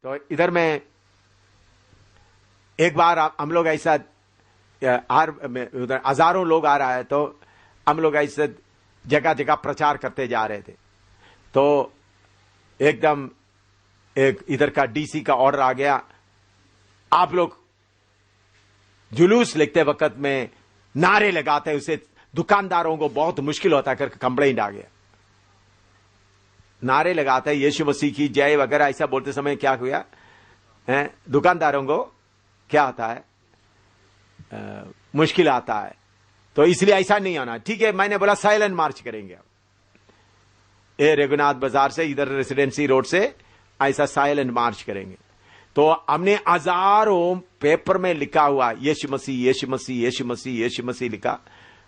तो इधर में एक बार हम लोग ऐसा उधर हजारों लोग आ रहा है, तो हम लोग ऐसे जगह जगह प्रचार करते जा रहे थे। तो एकदम एक इधर का डीसी का ऑर्डर आ गया, आप लोग जुलूस लिखते वक्त में नारे लगाते, उसे दुकानदारों को बहुत मुश्किल होता है करके कंप्लेंट आ गया। नारे लगाते यीशु मसीह की जय वगैरह ऐसा बोलते समय क्या हुआ है, दुकानदारों को क्या आता है, मुश्किल आता है। तो इसलिए ऐसा नहीं आना, ठीक है। मैंने बोला साइलेंट मार्च करेंगे, ये रघुनाथ बाजार से इधर रेसिडेंसी रोड से ऐसा साइलेंट मार्च करेंगे। तो हमने हजारों पेपर में लिखा हुआ यीशु मसीह यीशु मसीह यीशु मसीह यीशु मसीह लिखा,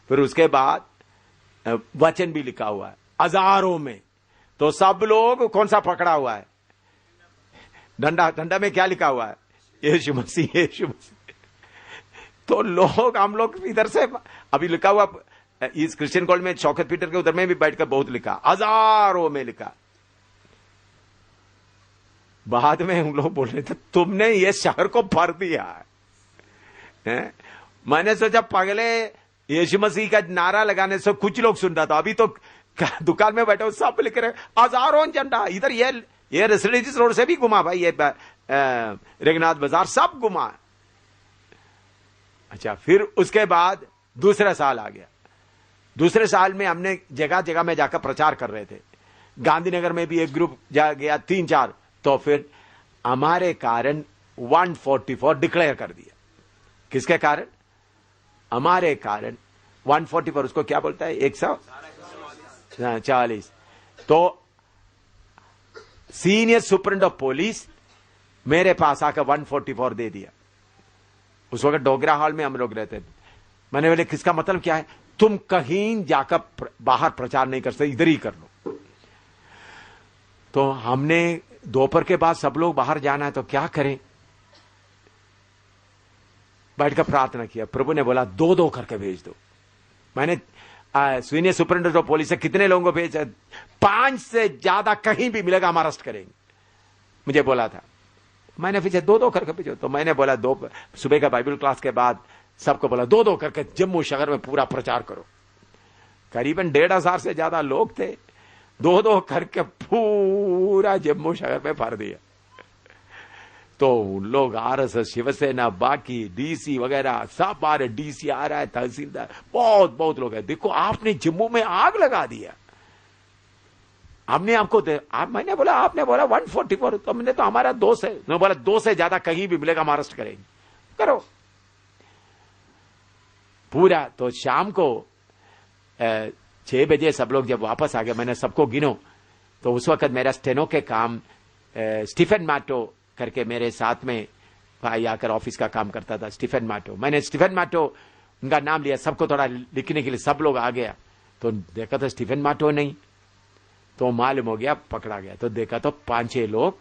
फिर उसके बाद वचन भी लिखा हुआ है हजारों में। तो सब लोग कौन सा पकड़ा हुआ है, डंडा, डंडा में क्या लिखा हुआ है, यीशु मसीह यीशु मसीह। तो लोग, हम लोग इधर से अभी लिखा हुआ इस क्रिश्चियन कॉलेज में शौकत पीटर के उधर में भी बैठकर बहुत लिखा, हजारों में लिखा। बाद में हम लोग बोल रहे थे तुमने ये शहर को भर दिया है? मैंने सोचा पगले यीशु मसीह का नारा लगाने से कुछ लोग सुन रहा था, अभी तो दुकान में बैठे सब लिख रहे हजारों झंडा। इधर ये रेसिडेंसी रोड से भी घुमा भाई, ये रघुनाथ बाजार सब घुमा। अच्छा, फिर उसके बाद दूसरा साल आ गया। दूसरे साल में हमने जगह जगह में जाकर प्रचार कर रहे थे। गांधीनगर में भी एक ग्रुप जा गया, 3-4। तो फिर हमारे कारण 144 डिक्लेयर कर दिया। किसके कारण? हमारे कारण 144, उसको क्या बोलता है, 140। तो सीनियर सुपरिटेंडेंट ऑफ पुलिस मेरे पास आकर 144 दे दिया। उस वक्त डोगरा हॉल में हम लोग रहते थे। मैंने बोले किसका मतलब क्या है, तुम कहीं जाकर बाहर प्रचार नहीं कर सकते, इधर ही कर लो। तो हमने दोपहर के बाद सब लोग बाहर जाना है तो क्या करें, बैठकर प्रार्थना किया। प्रभु ने बोला 2-2 करके भेज दो। मैंने सीनियर सुपरिटेंडेंट ऑफ पुलिस से कितने लोगों को भेजा, 5 से ज्यादा कहीं भी मिलेगा हम अरेस्ट करेंगे, मुझे बोला था। मैंने फिर 2-2 करके भेजो। तो मैंने बोला सुबह का बाइबल क्लास के बाद सबको बोला 2-2 करके जम्मू शहर में पूरा प्रचार करो। करीबन 1,500 से ज्यादा लोग थे, 2-2 करके पूरा जम्मू शहर में भर दिया। तो लोग आरएसएस, शिवसेना, बाकी डीसी वगैरह सब आ रहे, डीसी आ रहा है, तहसीलदार, बहुत लोग हैं। देखो आपने जम्मू में आग लगा दिया, हमने आपको मैंने बोला, आपने बोला 144, तो हमने तो हमारा 2 से, मैं बोला 2 से ज्यादा कहीं भी मिलेगा हम अरेस्ट करेंगे, करो पूरा। तो शाम को 6 बजे सब लोग जब वापस आ गए, मैंने सबको गिनो। तो उस वक्त मेरा स्टेनो के काम स्टीफन मैटो करके मेरे साथ में भाई आकर ऑफिस का काम करता था, स्टीफन मैटो। मैंने स्टीफन मैटो उनका नाम लिया सबको थोड़ा लिखने के लिए, सब लोग आ गया। तो देखा तो स्टीफन मैटो नहीं, तो मालूम हो गया पकड़ा गया। तो देखा तो 5-6 लोग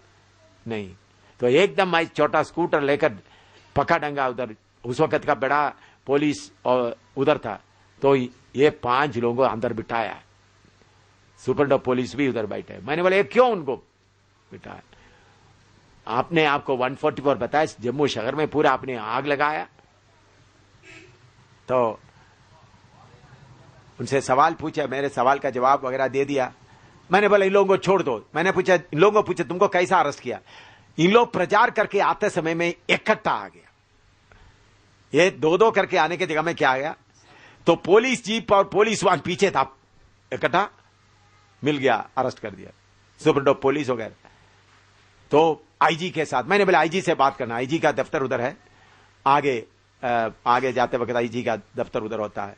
नहीं। तो एकदम मैं छोटा स्कूटर लेकर पका डंगा उधर, उस वक्त का बड़ा पुलिस और उधर था। तो ये 5 लोगों को अंदर बिठाया, सुपरिटेंडेंट पुलिस भी उधर बैठे। मैंने बोला क्यों उनको बिठाया? आपने आपको 144 बताया, जम्मू शहर में पूरा आपने आग लगाया। तो उनसे सवाल पूछा, मेरे सवाल का जवाब वगैरह दे दिया। मैंने बोला इन लोगों को छोड़ दो। मैंने पूछा, इन लोगों को पूछा तुमको कैसा अरेस्ट किया? इन लोग प्रचार करके आते समय में इकट्ठा आ गया। ये 2-2 करके आने की जगह में क्या आ गया, तो पुलिस जीप और पुलिस वाहन पीछे था, इकट्ठा मिल गया, अरेस्ट कर दिया सुपरिटेंडेंट पुलिस वगैरह। तो आईजी के साथ, मैंने बोला आईजी से बात करना, आईजी का दफ्तर उधर है, आगे जाते वक्त आईजी का दफ्तर उधर होता है।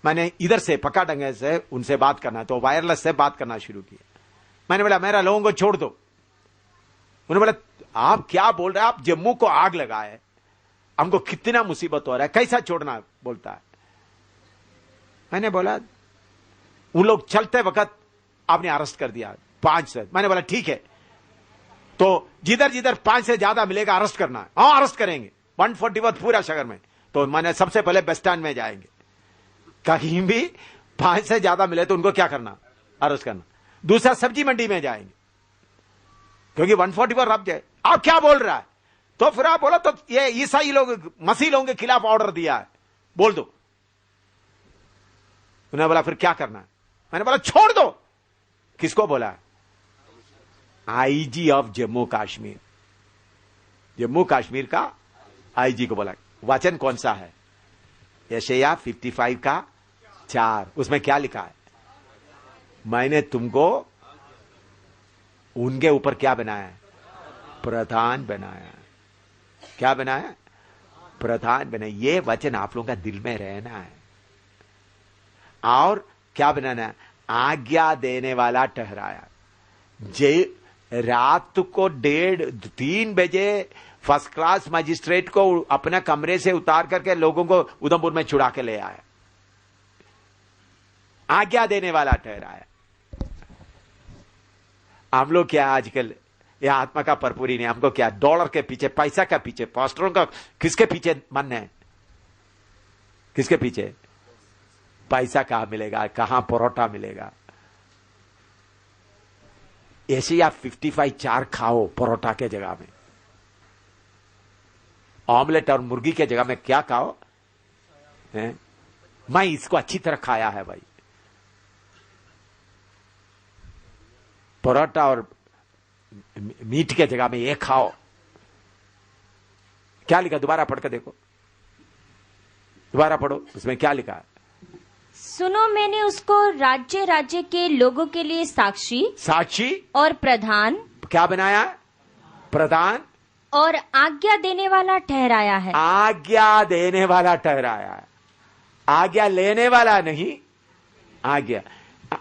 मैंने इधर से पक्का डंगे से उनसे बात करना, तो वायरलेस से बात करना शुरू किया। मैंने बोला मेरा लोगों को छोड़ दो। उन्होंने बोला आप क्या बोल रहे हैं, आप जम्मू को आग लगाए, हमको कितना मुसीबत हो रहा है, कैसा छोड़ना बोलता है। मैंने बोला उन लोग चलते वक्त आपने अरेस्ट कर दिया 5 से। मैंने बोला ठीक है, तो जिधर जिधर 5 से ज्यादा मिलेगा अरेस्ट करना है। हाँ अरेस्ट करेंगे, 144 पूरा शहर में। तो मैंने सबसे पहले बस स्टैंड में जाएंगे, कहीं भी 5 से ज्यादा मिले तो उनको क्या करना, अरेस्ट करना। दूसरा सब्जी मंडी में जाएंगे, क्योंकि 144 रब्ज है। आप क्या बोल रहा है? तो फिर आप बोला तो ये ईसाई लोग, मसीह लोगों के खिलाफ ऑर्डर दिया है, बोल दो। उन्होंने बोला फिर क्या करना है? मैंने बोला छोड़ दो। किसको बोला? आईजी ऑफ जम्मू कश्मीर, जम्मू कश्मीर का आईजी को बोला। वचन कौन सा है? यशायाह 55 का 4। उसमें क्या लिखा है? मैंने तुमको उनके ऊपर क्या बनाया है? प्रधान बनाया। क्या बनाया? प्रधान बनाया। ये वचन आप लोगों का दिल में रहना है। और क्या बनाना है? आज्ञा देने वाला ठहराया। रात को 1:30-3 बजे फर्स्ट क्लास मजिस्ट्रेट को अपना कमरे से उतार करके लोगों को उधमपुर में छुड़ा के ले आया। आज्ञा देने वाला ठहराया। हम लोग क्या आजकल ये आत्मा का भरपूरी नहीं, हमको क्या डॉलर के पीछे, पैसा के पीछे, पास्टरों का किसके पीछे मन है? किसके पीछे? पैसा कहां मिलेगा, कहां परोठा मिलेगा। ऐसे आप 55-4 खाओ परोठा के जगह में, ऑमलेट और मुर्गी के जगह में क्या खाओ है? मैं इसको अच्छी तरह खाया है भाई। परोठा और मीट के जगह में ये खाओ। क्या लिखा? दोबारा पढ़ कर देखो, दोबारा पढ़ो, उसमें क्या लिखा है? सुनो, मैंने उसको राज्य राज्य के लोगों के लिए साक्षी और प्रधान क्या बनाया? प्रधान और आज्ञा देने वाला ठहराया है। आज्ञा देने वाला ठहराया है, आज्ञा लेने वाला नहीं। आज्ञा।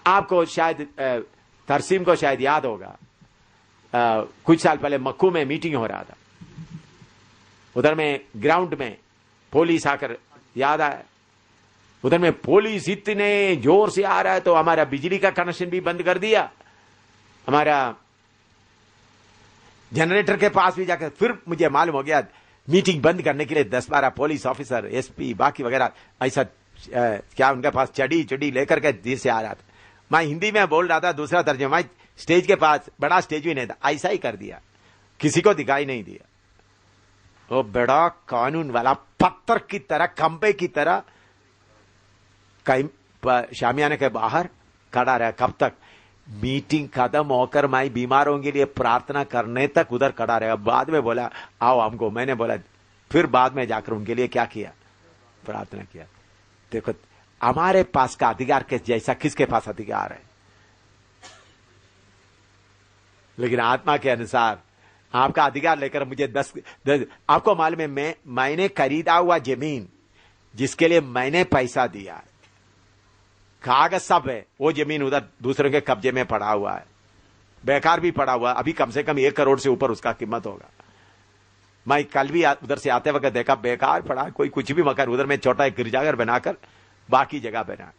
आपको शायद तरसीम को शायद याद होगा, कुछ साल पहले मक्कू में मीटिंग हो रहा था। उधर में ग्राउंड में पुलिस आकर, याद आया, उधर में पुलिस इतने जोर से आ रहा है तो हमारा बिजली का कनेक्शन भी बंद कर दिया। हमारा जनरेटर के पास भी जाकर फिर मुझे मालूम हो गया मीटिंग बंद करने के लिए 10-12 पुलिस ऑफिसर, एसपी, बाकी वगैरह ऐसा क्या उनके पास चढ़ी लेकर के धीरे से आ रहा था। मैं हिंदी में बोल रहा था, दूसरा तर्जुमा स्टेज के पास, बड़ा स्टेज भी नहीं था, ऐसा ही कर दिया, किसी को दिखाई नहीं दिया। वो बड़ा कानून वाला पत्थर की तरह, खंबे की तरह कहीं शामियाने के बाहर खड़ा रहा। कब तक? मीटिंग खत्म होकर मैं बीमारों के लिए प्रार्थना करने तक उधर खड़ा रहा। बाद में बोला आओ हमको, मैंने बोला फिर बाद में जाकर उनके लिए क्या किया? प्रार्थना किया। देखो हमारे पास का अधिकार के जैसा किसके पास अधिकार है? लेकिन आत्मा के अनुसार आपका अधिकार लेकर मुझे 10 आपको मालूम है, मैंने खरीदा हुआ जमीन जिसके लिए मैंने पैसा दिया है, कागज सब है, वो जमीन उधर दूसरों के कब्जे में पड़ा हुआ है, बेकार भी पड़ा हुआ है। अभी कम से कम 1 करोड़ से ऊपर उसका कीमत होगा। मैं कल भी उधर से आते वक्त देखा, बेकार पड़ा, कोई कुछ भी मगर उधर में छोटा एक गिरजाघर बनाकर बाकी जगह बना,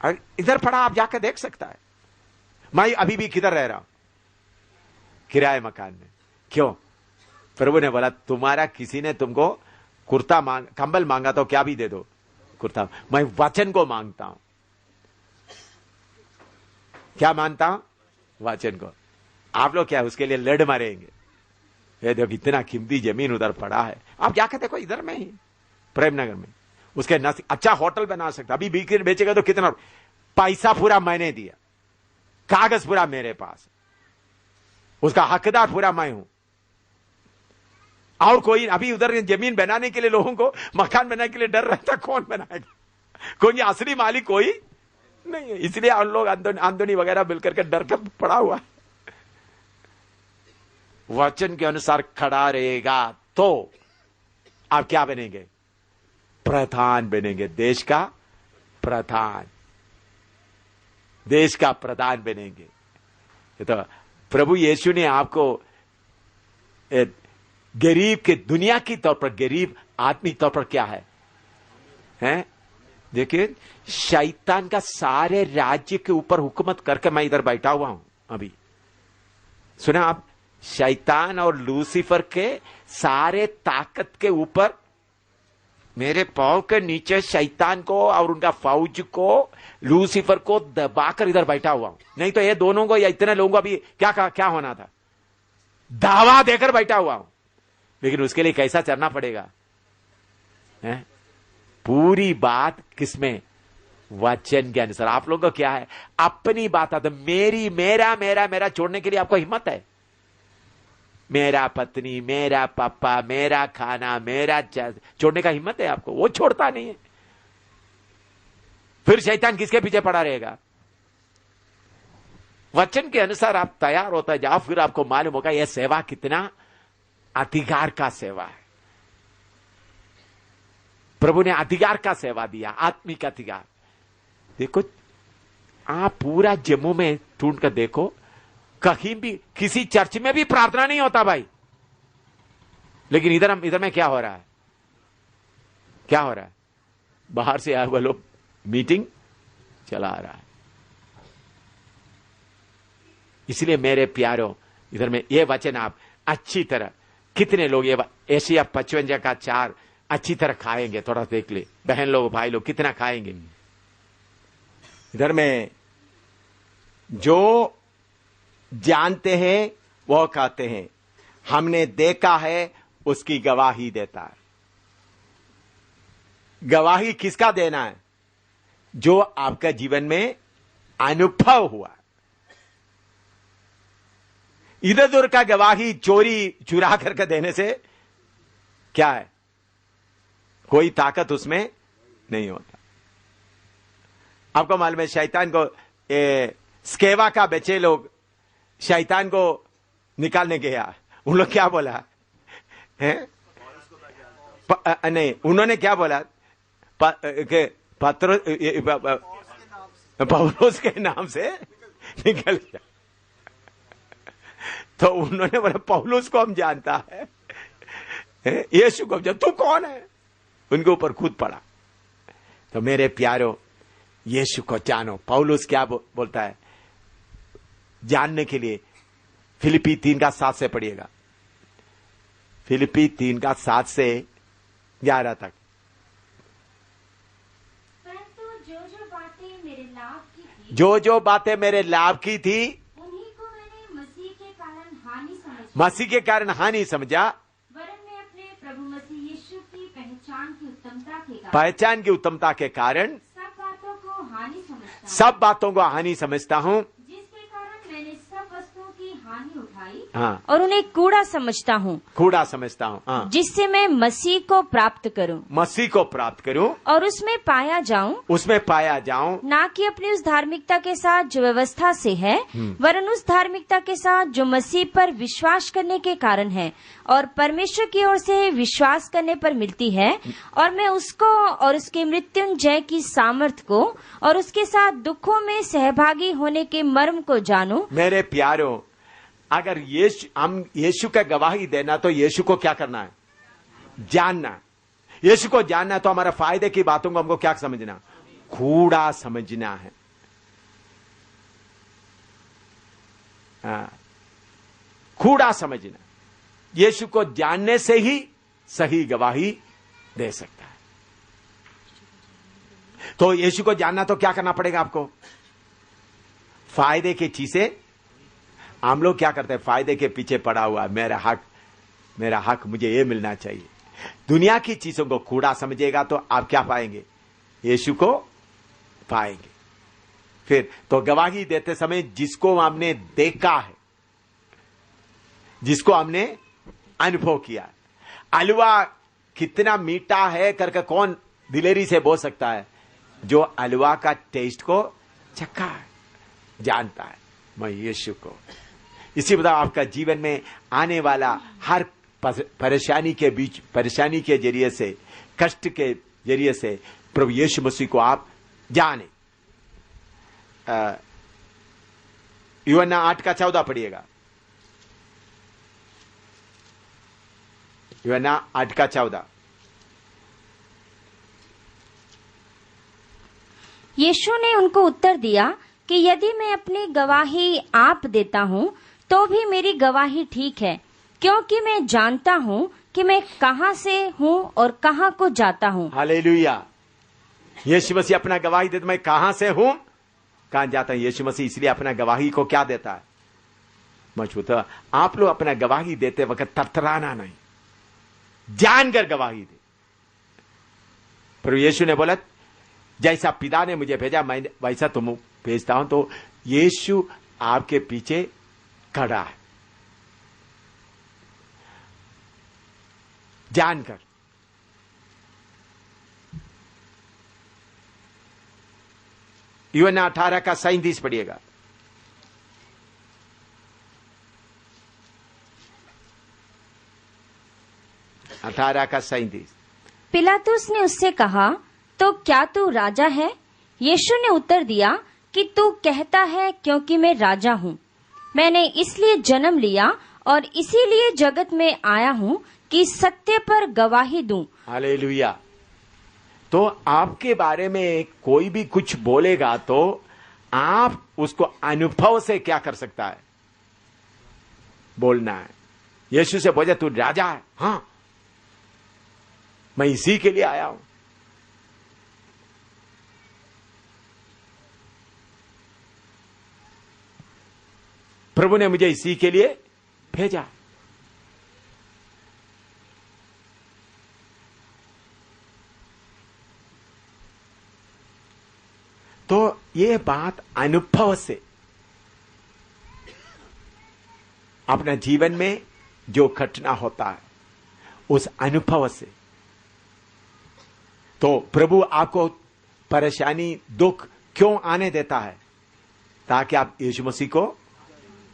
और इधर पड़ा, आप जाकर देख सकता है। मैं अभी भी किधर रह रहा हूं? किराए मकान में। क्यों? प्रभु ने बोला तुम्हारा किसी ने तुमको कुर्ता कंबल मांगा तो क्या भी दे दो, कुर्ता। मैं वचन को मांगता हूं। क्या मानता हूं? वचन को। आप लोग क्या उसके लिए लड़ मारेंगे? ये देखो इतना कीमती जमीन उधर पड़ा है, आप जाकर देखो इधर में ही प्रेमनगर में, उसके नजदीक अच्छा होटल बना सकता। अभी बेचेगा तो कितना? पैसा पूरा मैंने दिया, कागज पूरा मेरे पास, उसका हकदार पूरा मैं हूं। और कोई अभी उधर जमीन बनाने के लिए, लोगों को मकान बनाने के लिए डर रहता, कौन बनाएगा? कोई असली मालिक कोई नहीं है, इसलिए उन लोग आंदोनी वगैरह मिलकर के डर कर पड़ा हुआ है। वचन के अनुसार खड़ा रहेगा तो आप क्या बनेंगे? प्रधान बनेंगे, देश का प्रधान, देश का प्रधान बनेंगे। तो प्रभु यीशु ने आपको गरीब के, दुनिया की तौर पर गरीब, आत्मिक तौर पर क्या है? हैं? देखिए शैतान का सारे राज्य के ऊपर हुकूमत करके मैं इधर बैठा हुआ हूं अभी। सुना आप? शैतान और लूसीफर के सारे ताकत के ऊपर मेरे पांव के नीचे शैतान को और उनका फौज को, लूसीफर को दबाकर इधर बैठा हुआ हूं। नहीं तो ये दोनों को या इतने लोगों को अभी क्या होना था, दावा देकर बैठा हुआ हूं। लेकिन उसके लिए कैसा चलना पड़ेगा? पूरी बात किसमें? वचन के अनुसार। आप लोगों को क्या है? अपनी बात आता, मेरी मेरा मेरा मेरा छोड़ने के लिए आपको हिम्मत है? मेरा पत्नी, मेरा पापा, मेरा खाना, मेरा छोड़ने का हिम्मत है आपको? वो छोड़ता नहीं है। फिर शैतान किसके पीछे पड़ा रहेगा? वचन के अनुसार आप तैयार होता जाओ, फिर आपको मालूम होगा यह सेवा कितना अधिकार का सेवा है। प्रभु ने अधिकार का सेवा दिया, आत्मिक अधिकार। देखो, आप पूरा जम्मू में ढूंढ कर देखो, कहीं भी किसी चर्च में भी प्रार्थना नहीं होता भाई। लेकिन इधर में क्या हो रहा है? क्या हो रहा है? बाहर से आए हुए लोग मीटिंग चला रहा है। इसलिए मेरे प्यारों, इधर में ये वचन आप अच्छी तरह, कितने लोग ये एशिया 55 का 4 अच्छी तरह खाएंगे? थोड़ा देख ले बहन लोग, भाई लोग, कितना खाएंगे? इधर में जो जानते हैं वो कहते हैं, हमने देखा है उसकी गवाही देता है। गवाही किसका देना है? जो आपका जीवन में अनुभव हुआ। इधर उधर का गवाही चोरी चुरा करके देने से क्या है? कोई ताकत उसमें नहीं होता। आपको मालूम है, शैतान को स्केवा का बच्चे लोग शैतान को निकालने गया, उन लोग क्या बोला है? नहीं, उन्होंने क्या बोला? पौलुस के नाम से निकल गया। तो उन्होंने बोला पौलुस को हम जानता है, यीशु को जो, तू कौन है? उनके ऊपर कूद पड़ा। तो मेरे प्यारों, यीशु को जानो। पौलुस क्या बोलता है जानने के लिए? फिलिपी 3:7 से पढ़िएगा। फिलिपी 3:7 से 11 तक। परंतु जो बातें मेरे लाभ की थी, जो बातें मेरे लाभ की थी, उन्हीं को मैंने मसीह के कारण हानि समझा। वरन मैं अपने प्रभु मसीह यीशु की पहचान की उत्तमता के कारण सब बातों को हानि समझता हूँ, जिसके कारण मैंने सब वस्तुओं की हानि उठाई, हाँ, और उन्हें कूड़ा समझता हूँ, हाँ, जिससे मैं मसीह को प्राप्त करूँ और उसमें पाया जाऊँ, ना कि अपनी उस धार्मिकता के साथ जो व्यवस्था से है, वरन उस धार्मिकता के साथ जो मसीह पर विश्वास करने के कारण है और परमेश्वर की ओर से विश्वास करने पर मिलती है। और मैं उसको और उसके मृत्युंजय की सामर्थ को और उसके साथ दुखों में सहभागी होने के मर्म को जानूं। मेरे प्यारों, अगर हम यीशु का गवाही देना, तो यीशु को क्या करना है? जानना। यीशु को जानना तो हमारा फायदे की बातों को हमको क्या समझना? कूड़ा समझना है। कूड़ा समझना। यीशु को जानने से ही सही गवाही दे सकता है। तो यीशु को जानना तो क्या करना पड़ेगा आपको? फायदे की चीजें, हम लोग क्या करते हैं? फायदे के पीछे पड़ा हुआ, मेरा हक मुझे ये मिलना चाहिए। दुनिया की चीजों को कूड़ा समझेगा तो आप क्या पाएंगे? यीशु को पाएंगे। फिर तो गवाही देते समय जिसको हमने देखा है, जिसको हमने अनुभव किया है, हलवा कितना मीठा है करके कौन दिलेरी से बोल सकता है? जो हलवा का टेस्ट को चखा है, जानता है मैं यीशु को। इसी प्रकार आपका जीवन में आने वाला हर परेशानी के जरिए से, कष्ट के जरिए से प्रभु यीशु मसीह को आप जाने। यूहन्ना 8:14 पढ़िएगा। यूहन्ना 8:14। यीशु ने उनको उत्तर दिया कि यदि मैं अपनी गवाही आप देता हूँ तो भी मेरी गवाही ठीक है, क्योंकि मैं जानता हूँ कि कि मैं कहाँ से हूँ और कहाँ को जाता हूँ। हालेलुया। यीशु मसीह अपना गवाही देता, मैं कहाँ से हूँ, कहाँ जाता हूँ। यीशु मसीह इसलिए अपना गवाही को क्या देता है? मजबूत। आप लोग अपना गवाही देते वक्त तरतराना नहीं, जानकर गवाही दे। पर यीशु ने बोला, जैसा पिता ने मुझे भेजा मैं वैसा तुम भेजता हूं। तो यीशु आपके पीछे खड़ा है, जानकर। यूहन्ना 18 का 37 पढ़िएगा। 18 का 37। पिलातुस ने उससे कहा, तो क्या तू राजा है? यीशु ने उत्तर दिया कि तू कहता है, क्योंकि मैं राजा हूँ। मैंने इसलिए जन्म लिया और इसीलिए जगत में आया हूँ कि सत्य पर गवाही दूं। हालेलुया। तो आपके बारे में कोई भी कुछ बोलेगा तो आप उसको अनुभव से क्या कर सकता है? बोलना है। यीशु से बोले, तू राजा है? हाँ, मैं इसी के लिए आया हूं। प्रभु ने मुझे इसी के लिए भेजा। तो ये बात अनुभव से, अपने जीवन में जो घटना होता है उस अनुभव से। तो प्रभु आपको परेशानी, दुख क्यों आने देता है? ताकि आप यीशु मसीह को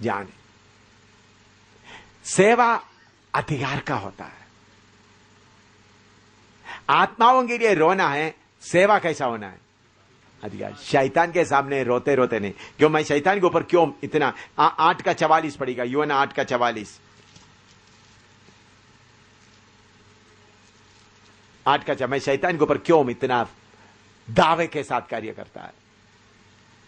जाने। सेवा अधिकार का होता है। आत्माओं के लिए रोना है, सेवा कैसा होना है? अधिकार। शैतान के सामने रोते रोते नहीं। क्यों? मैं शैतान के ऊपर क्यों इतना 8 का 44 पड़ेगा। यूहन्ना 8 का 44। 8 का मैं शैतान के ऊपर क्यों इतना दावे के साथ कार्य करता है?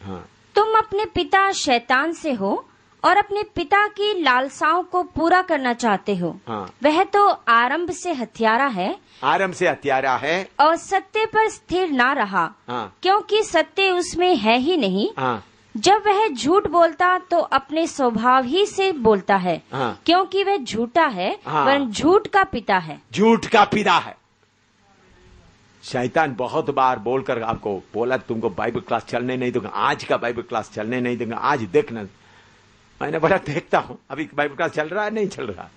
हाँ। तुम अपने पिता शैतान से हो और अपने पिता की लालसाओं को पूरा करना चाहते हो। हाँ। वह तो आरंभ से हत्यारा है, आरंभ से हत्यारा है और सत्य पर स्थिर ना रहा। हाँ। क्योंकि सत्य उसमें है ही नहीं। हाँ। जब वह झूठ बोलता तो अपने स्वभाव ही से बोलता है। हाँ। क्योंकि वह झूठा है। हाँ। वह झूठ का पिता है। झूठ का पिता है। शैतान बहुत बार बोलकर आपको बोला, तुमको बाइबल क्लास चलने नहीं दूंगा, आज का बाइबल क्लास चलने नहीं दूंगा, आज देखना। मैंने बोला देखता हूं, अभी बाइबल क्लास चल रहा है नहीं चल रहा।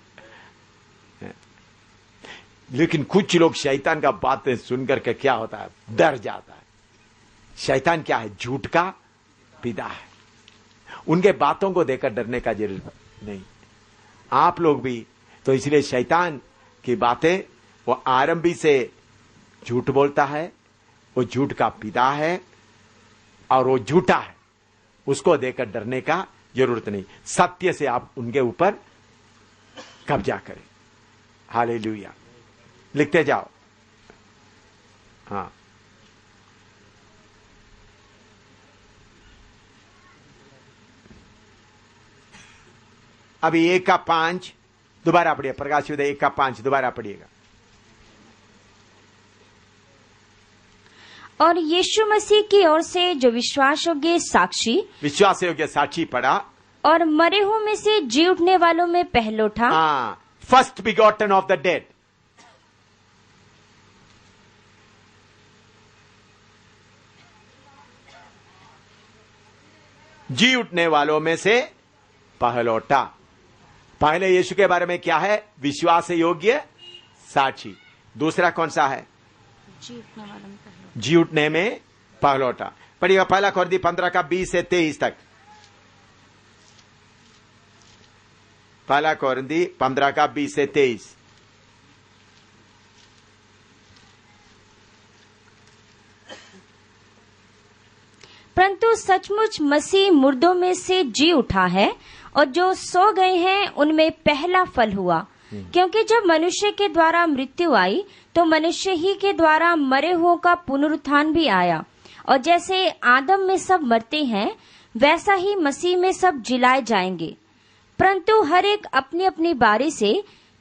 लेकिन कुछ लोग शैतान का बातें सुनकर के क्या होता है, डर जाता है। शैतान क्या है? झूठ का पिता है। उनके बातों को देखकर डरने का जरूरत नहीं। आप लोग भी तो इसलिए शैतान की बातें, वो आरंभी से झूठ बोलता है, वो झूठ का पिता है और वो झूठा है, उसको देखकर डरने का जरूरत नहीं। सत्य से आप उनके ऊपर कब्जा करें। हालेलुया। लिखते जाओ। हाँ, अभी 1 का 5 दोबारा पढ़िए। प्रकाश उदय 1 का 5 दोबारा पढ़िएगा। और यीशु मसीह की ओर से जो विश्वास योग्य साक्षी पड़ा, और मरे हुओं में से जी उठने वालों में पहलोठा। First begotten of the dead. जी उठने वालों में से पहलोठा। पहले यीशु के बारे में क्या है? विश्वास योग्य साक्षी। दूसरा कौन सा है? जी उठने में पहलोठा। पढ़िएगा 1 कोरिन्थी 15 का 20 से 23 तक। 1 कोरिन्थी 15 का 20 से 23। परंतु सचमुच मसीह मुर्दों में से जी उठा है, और जो सो गए हैं उनमें पहला फल हुआ। क्योंकि जब मनुष्य के द्वारा मृत्यु आई तो मनुष्य ही के द्वारा मरे हुओं का पुनरुत्थान भी आया। और जैसे आदम में सब मरते हैं, वैसा ही मसीह में सब जिलाए जाएंगे। परंतु हर एक अपनी अपनी बारी से,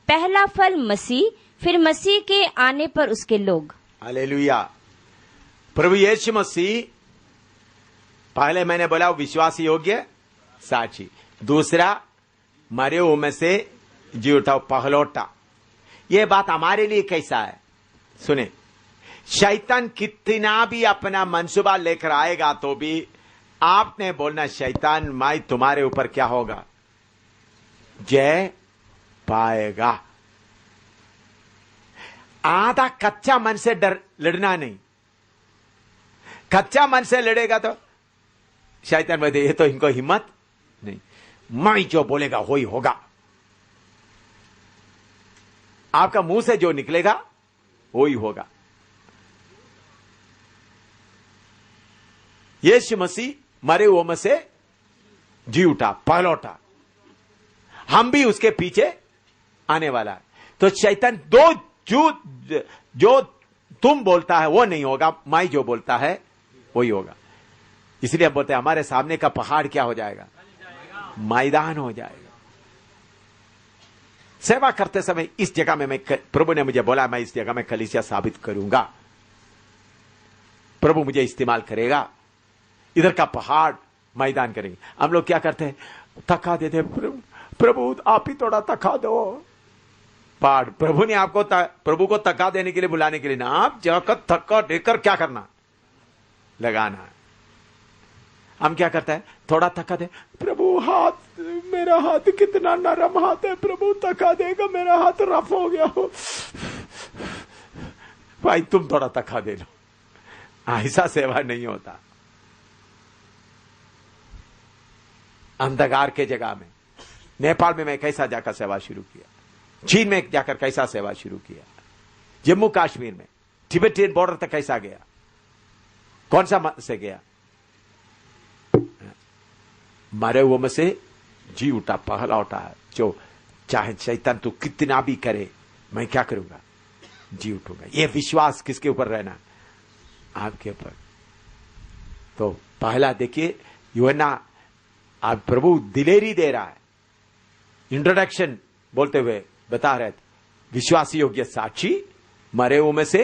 पहला फल मसीह फिर मसीह के आने पर उसके लोग। हालेलुया। प्रभु यीशु मसीह, पहले मैंने बोला विश्वास योग्य साक्षी, दूसरा मरे हुए में से जी उठा पहलौटा। ये बात हमारे लिए कैसा है सुने, शैतान कितना भी अपना मंसूबा लेकर आएगा तो भी आपने बोलना शैतान मैं तुम्हारे ऊपर क्या होगा, जय पाएगा। आधा कच्चा मन से डर लड़ना नहीं, कच्चा मन से लड़ेगा तो शैतान बोलते ये तो इनको हिम्मत नहीं, मैं जो बोलेगा वो ही होगा। आपका मुंह से जो निकलेगा वो ही होगा। यीशु मसीह मरे हुए में से जी उठा, पहलौटा, हम भी उसके पीछे आने वाला है। तो शैतान दो जो तुम बोलता है वो नहीं होगा, मैं जो बोलता है वही होगा। इसलिए हम बोलते हैं हमारे सामने का पहाड़ क्या हो जाएगा, मैदान हो जाएगा। सेवा करते समय इस जगह में प्रभु ने मुझे बोला मैं इस जगह में कलीसिया साबित करूंगा, प्रभु मुझे इस्तेमाल करेगा, इधर का पहाड़ मैदान करेंगे। हम लोग क्या करते हैं, थका देते, प्रभु आप ही थोड़ा थका दो पहाड़। प्रभु ने आपको प्रभु को थका देने के लिए बुलाने के लिए ना, आप जाकर थका देकर क्या करना, लगाना है। हम क्या करते हैं, थोड़ा थका दे, प्रभु हाथ, मेरा हाथ कितना नरम हाथ है, प्रभु थका देगा, मेरा हाथ रफ हो गया हो, भाई तुम थोड़ा थका दे लो। ऐसा सेवा नहीं होता। अंधकार के जगह में, नेपाल में मैं कैसा जाकर सेवा शुरू किया, चीन में जाकर कैसा सेवा शुरू किया, जम्मू कश्मीर में तिब्बतियन बॉर्डर तक कैसा गया, कौन सा से गया, मरे हुए में से जी उठा, पहला उठा है। जो चाहे शैतान तो कितना भी करे, मैं क्या करूंगा, जी उठूंगा। ये विश्वास किसके ऊपर रहना, आपके ऊपर। तो पहला देखिए, यूहन्ना आप प्रभु दिलेरी दे रहा है, इंट्रोडक्शन बोलते हुए बता रहे थे, विश्वास योग्य साक्षी, मरे हुए में से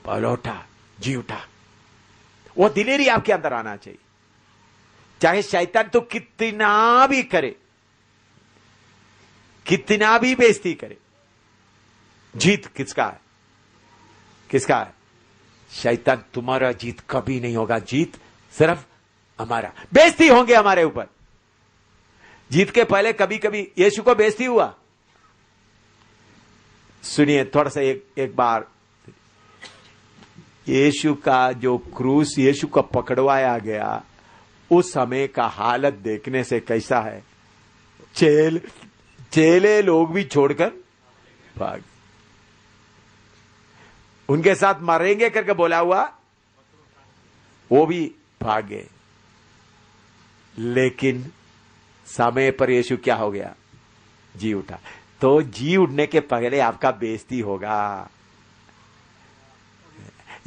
पलौटा, जी उठा। वो दिलेरी आपके अंदर आना चाहिए। चाहे शैतान तो कितना भी करे, कितना भी बेइज्जती करे, जीत किसका है, किसका है, शैतान तुम्हारा जीत कभी नहीं होगा, जीत सिर्फ हमारा। बेइज्जती होंगे हमारे ऊपर। जीत के पहले कभी कभी यीशु को बेइज्जती हुआ। सुनिए थोड़ा सा एक बार, यीशु का जो क्रूस यीशु को पकड़वाया गया, उस समय का हालत देखने से कैसा है, चेले लोग भी छोड़कर भाग, उनके साथ मरेंगे करके बोला हुआ वो भी भागे। लेकिन समय पर यीशु क्या हो गया, जी उठा। तो जी उठने के पहले आपका बेइज्जती होगा।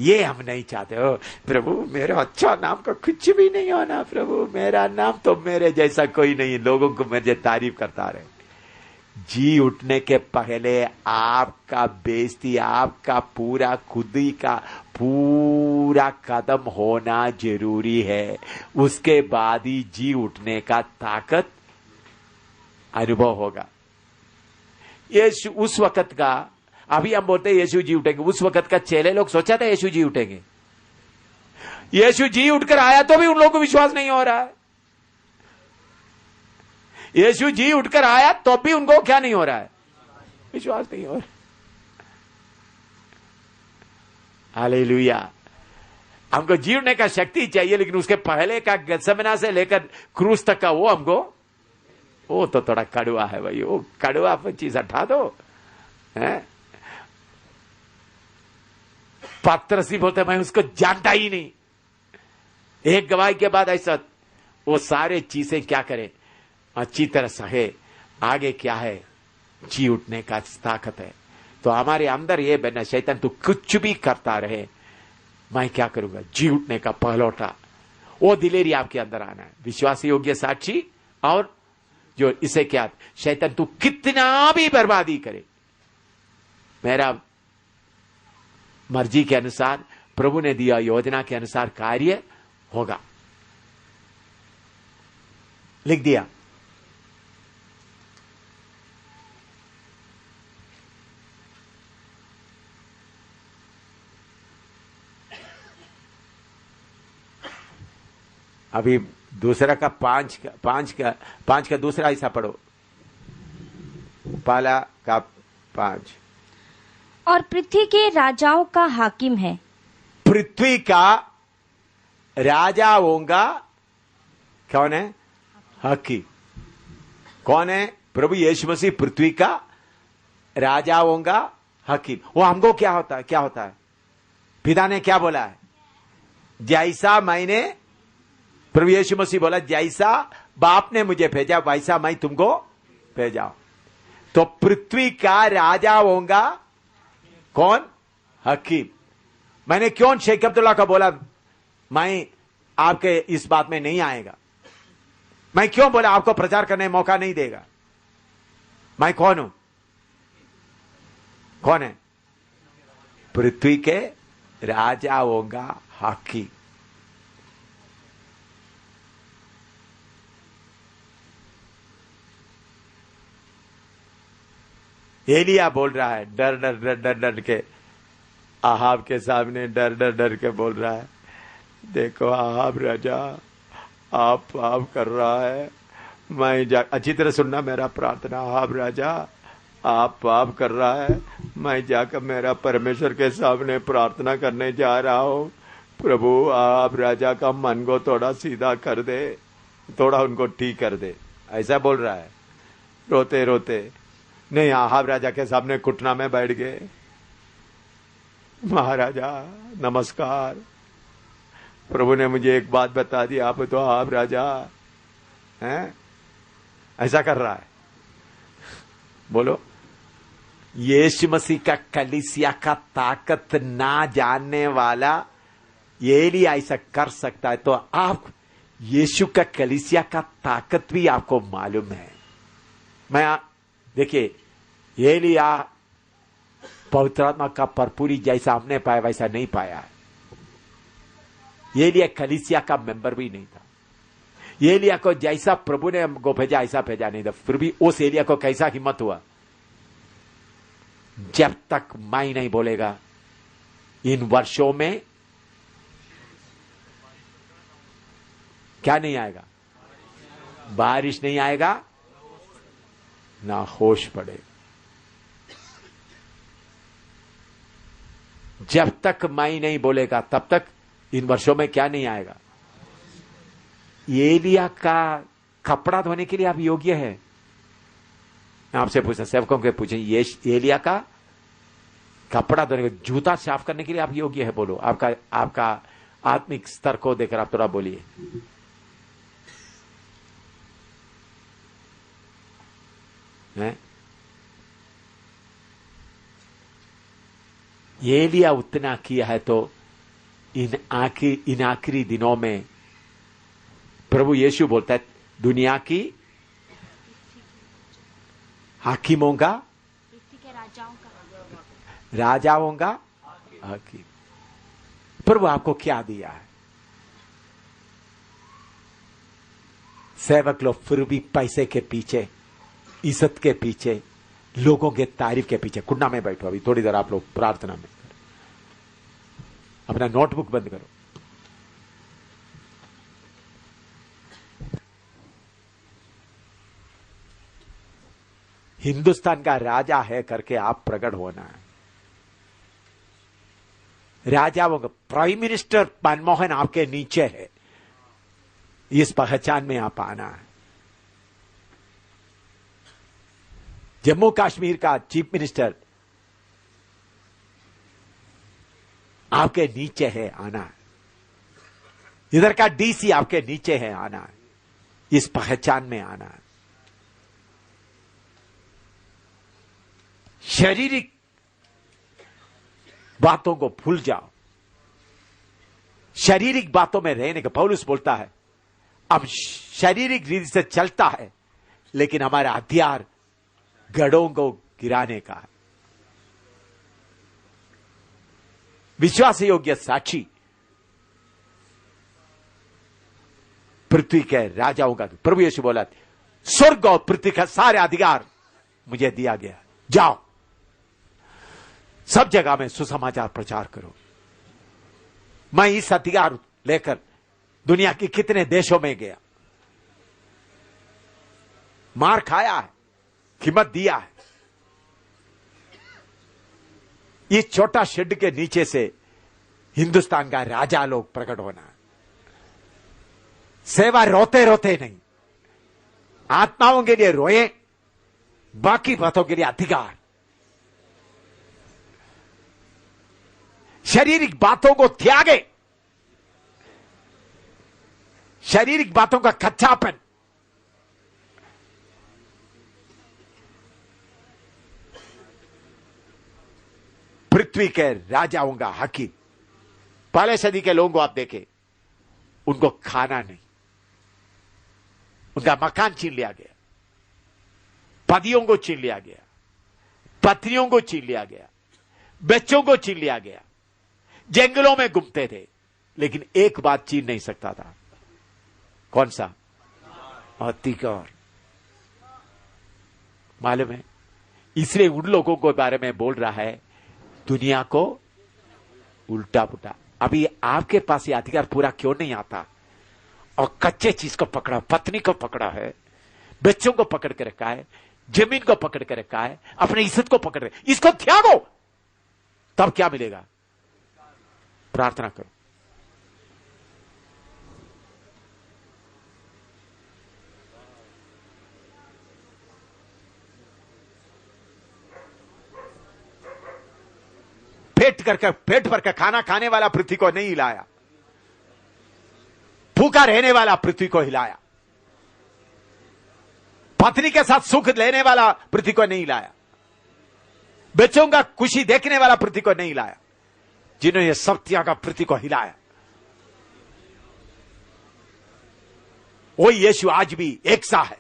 ये हम नहीं चाहते हो, प्रभु मेरा अच्छा नाम का कुछ भी नहीं होना, प्रभु मेरा नाम तो मेरे जैसा कोई नहीं, लोगों को मुझे तारीफ करता रहे। जी उठने के पहले आपका बेइज्जती, आपका पूरा खुदी का पूरा कदम होना जरूरी है। उसके बाद ही जी उठने का ताकत अनुभव होगा। यीशु उस वक्त का, अभी हम बोलते हैं यीशु जी उठेंगे, उस वक्त का चेले लोग सोचा था यीशु जी उठेंगे। यीशु जी उठकर आया तो भी उन लोगों को विश्वास नहीं हो रहा है। यीशु जी उठकर आया तो भी उनको क्या नहीं हो रहा है, विश्वास नहीं हो रहा। हालेलुया। हमको जी उठने का शक्ति चाहिए, लेकिन उसके पहले का गत्सेमने से लेकर क्रूस तक का वो हमको, वो तो थोड़ा कड़वा है भाई, वो कड़वा चीज हटा दो। पतरस बोलते मैं उसको जानता ही नहीं। एक गवाही के बाद ऐसा वो सारे चीजें क्या करे, अच्छी तरह सहे। आगे क्या है, जी उठने का ताकत है। तो हमारे अंदर ये बना, शैतान तू कुछ भी करता रहे, मैं क्या करूंगा, जी उठने का पहलौटा, वो दिलेरी आपके अंदर आना है। विश्वास योग्य साक्षी, और जो इसे क्या, शैतान तू कितना भी बर्बादी करे, मेरा मर्जी के अनुसार, प्रभु ने दिया योजना के अनुसार कार्य होगा। लिख दिया। अभी दूसरा का पांच का दूसरा हिस्सा पढ़ो। पहला का 5। और पृथ्वी के राजाओं का हाकिम है। पृथ्वी का राजा होगा। कौन है? हाकिम। कौन है? प्रभु यीशु मसीह पृथ्वी का राजा होगा, हाकिम। वो हमको क्या होता है? क्या होता है? पिता ने क्या बोला है? जैसा मैंने, प्रभु यीशु मसीह बोला, जैसा बाप ने मुझे भेजा वैसा मैं तुमको भेजा। तो पृथ्वी का राजा होगा कौन? हकीम। मैंने क्यों शेख अब्दुल्ला को बोला मैं आपके इस बात में नहीं आएगा? मैं क्यों बोला आपको प्रचार करने में मौका नहीं देगा? मैं कौन हूं? कौन है? पृथ्वी के राजा होगा, हकीम। एलिया बोल रहा है डर डर डर डर डर के, आहाब के सामने डर डर डर के बोल रहा है, देखो आहाब राजा आप पाप कर रहा है, मैं जा, अच्छी तरह सुनना मेरा प्रार्थना, आहाब राजा आप पाप कर रहा है, मैं जाकर मेरा परमेश्वर के सामने प्रार्थना करने जा रहा हूं, प्रभु आहाब राजा का मन को थोड़ा सीधा कर दे, थोड़ा उनको ठीक कर दे। ऐसा बोल रहा है रोते रोते। नहीं, आहाब राजा के सामने कुटना में बैठ गए। महाराजा नमस्कार, प्रभु ने मुझे एक बात बता दी, आप तो आहाब राजा हैं। ऐसा कर रहा है। बोलो, यीशु मसीह का कलीसिया का ताकत ना जानने वाला एलिया ऐसा कर सकता है, तो आप यीशु का कलीसिया का ताकत भी आपको मालूम है। मैं देखिए, एलिया पवित्र आत्मा का भरपूरी जैसा हमने पाया वैसा नहीं पाया है। एलिया कलीसिया का मेंबर भी नहीं था। एलिया को जैसा प्रभु ने हमको भेजा ऐसा भेजा नहीं था। फिर भी उस एलिया को कैसा हिम्मत हुआ? जब तक मैं नहीं बोलेगा इन वर्षों में क्या नहीं आएगा? बारिश नहीं आएगा, ना होश पड़ेगा। जब तक मैं नहीं बोलेगा तब तक इन वर्षों में क्या नहीं आएगा? एलिया का कपड़ा धोने के लिए आप योग्य है? मैं आपसे पूछना, सेवकों के पूछें, ये एलिया का कपड़ा धोने के, जूता साफ करने के लिए आप योग्य है? बोलो, आपका आत्मिक स्तर को देखकर आप थोड़ा बोलिए। एलिया उतना किया है, तो इन आखिरी दिनों में प्रभु यीशु बोलता है दुनिया की हाकिमों का, राजाओं का हाकिम। प्रभु आपको क्या दिया है? सेवक लोग फिर भी पैसे के पीछे, इज्जत के पीछे, लोगों के तारीफ के पीछे। कुंडा में बैठो, अभी थोड़ी देर आप लोग प्रार्थना में अपना नोटबुक बंद करो। हिंदुस्तान का राजा है करके आप प्रकट होना है। राजा वो प्राइम मिनिस्टर मनमोहन आपके नीचे है, इस पहचान में आप आना है। जम्मू कश्मीर का चीफ मिनिस्टर आपके नीचे है, आना है। इधर का डीसी आपके नीचे है, आना है। इस पहचान में आना है। शारीरिक बातों को भूल जाओ, शारीरिक बातों में रहने का। पौलुस बोलता है अब शारीरिक रीति से चलता है, लेकिन हमारा हथियार गढ़ों को गिराने का है। विश्वास योग्य साक्षी पृथ्वी के राजाओं का। प्रभु यीशु बोला, स्वर्ग और पृथ्वी का सारे अधिकार मुझे दिया गया, जाओ सब जगह में सुसमाचार प्रचार करो। मैं इस अधिकार लेकर दुनिया के कितने देशों में गया, मार खाया है, कीमत दिया है। इस छोटा शेड के नीचे से हिंदुस्तान का राजा लोग प्रकट होना। सेवा रोते रोते नहीं, आत्माओं के लिए रोए, बाकी बातों के लिए अधिकार। शारीरिक बातों को त्यागे, शारीरिक बातों का कच्चापन। पृथ्वी के राजाओं का हकीम। पहले सदी के लोगों को आप देखें, उनको खाना नहीं, उनका मकान छीन लिया गया, पतियों को छीन लिया गया, पत्नियों को छीन लिया गया, बच्चों को छीन लिया गया, जंगलों में घूमते थे, लेकिन एक बात छीन नहीं सकता था। कौन सा? अधिकार। मालूम है, इसलिए उन लोगों के बारे में बोल रहा है, दुनिया को उल्टा पुल्टा। अभी आपके पास ये अधिकार पूरा क्यों नहीं आता? और कच्चे चीज को पकड़ा, पत्नी को पकड़ा है, बच्चों को पकड़ के रखा है, जमीन को पकड़ के रखा है, अपनी इज्जत को पकड़ रहे, इसको त्यागो, तब क्या मिलेगा? प्रार्थना करो। पेट भर का खाना खाने वाला पृथ्वी को नहीं हिलाया, भूखा रहने वाला पृथ्वी को हिलाया, पत्नी के साथ सुख लेने वाला पृथ्वी को नहीं हिलाया, बच्चों का खुशी देखने वाला पृथ्वी को नहीं हिलाया। जिन्होंने सब त्यागा पृथ्वी को हिलाया, वो यीशु आज भी एक सा है,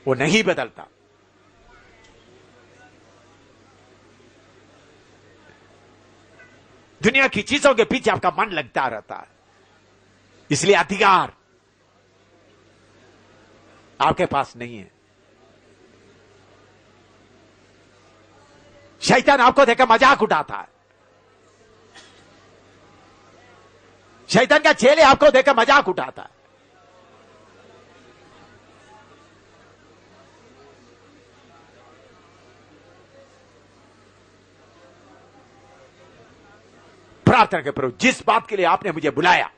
वो नहीं बदलता। दुनिया की चीजों के पीछे आपका मन लगता रहता है, इसलिए अधिकार आपके पास नहीं है। शैतान आपको देखकर मजाक उठाता है, शैतान का चेले आपको देखकर मजाक उठाता है। प्रार्थना के प्रभु, जिस बात के लिए आपने मुझे बुलाया,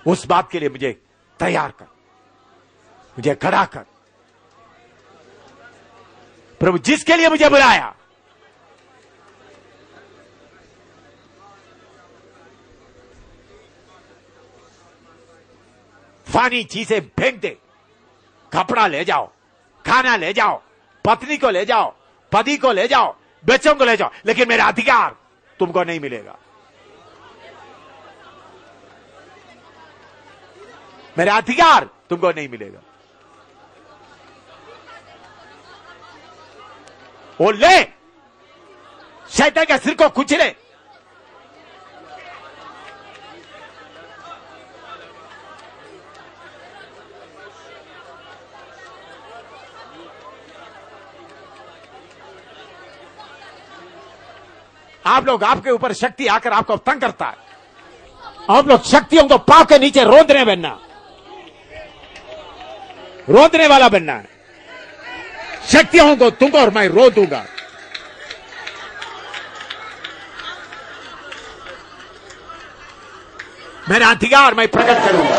उस बात के लिए मुझे तैयार कर, मुझे खड़ा कर। प्रभु, जिसके लिए मुझे बुलाया, फानी चीजें फेंक दे, कपड़ा ले जाओ, खाना ले जाओ, पत्नी को ले जाओ, पति को ले जाओ, बच्चों को ले जाओ, लेकिन मेरा अधिकार तुमको नहीं मिलेगा। मेरा अधिकार तुमको नहीं मिलेगा। वो ले, शैतान के सिर को कुचले। आप लोग, आपके ऊपर शक्ति आकर आपको तंग करता है, आप लोग शक्तियों को पांव के नीचे रोंदने बनना, रोंदने वाला बनना है। शक्तियों को तुमको और मैं रो दूंगा। मेरा अधिकार मैं प्रकट करूंगा।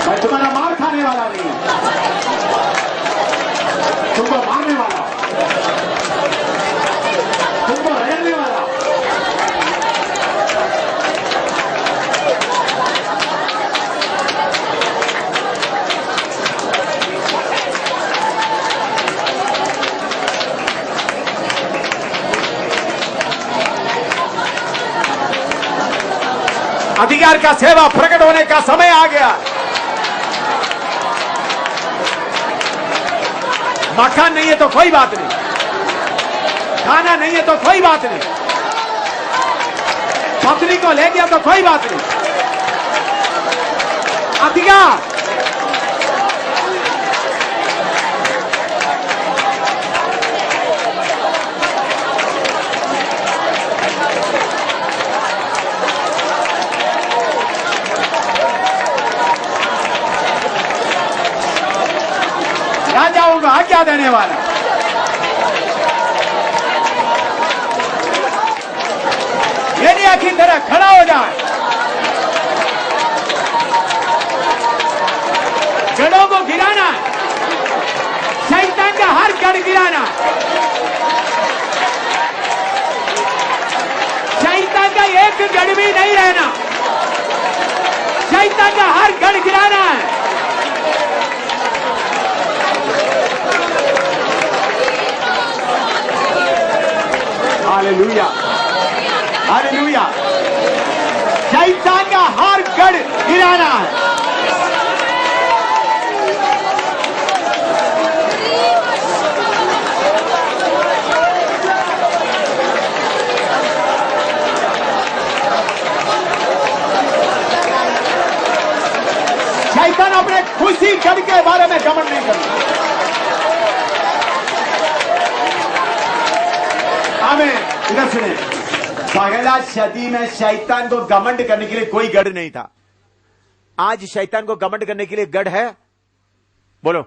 मैं तुम्हारा मार खाने वाला नहीं, तुमको मारने वाला, तुमको रहने वाला। अधिकार का सेवा प्रकट होने का समय आ गया। मकान नहीं है तो कोई बात नहीं, खाना नहीं है तो कोई बात नहीं, पत्नी को ले गया तो कोई बात नहीं, अधिकार राजाओं को आज्ञा देने वाला, एलिया की तरह खड़ा हो जाए, गढ़ों को गिराना है, शैतान का हर गढ़ गिराना, शैतान का एक गढ़ भी नहीं रहना, शैतान का हर गढ़ गिराना है। हालेलुया, हालेलुया, शैतान का हर गढ़ गिराना है। शैतान अपने खुशी गढ़ के बारे में घमंड नहीं करता। आमीन। इधर सुने, पहला सदी में शैतान को घमंड करने के लिए कोई गढ़ नहीं था। आज शैतान को घमंड करने के लिए गढ़ है, बोलो।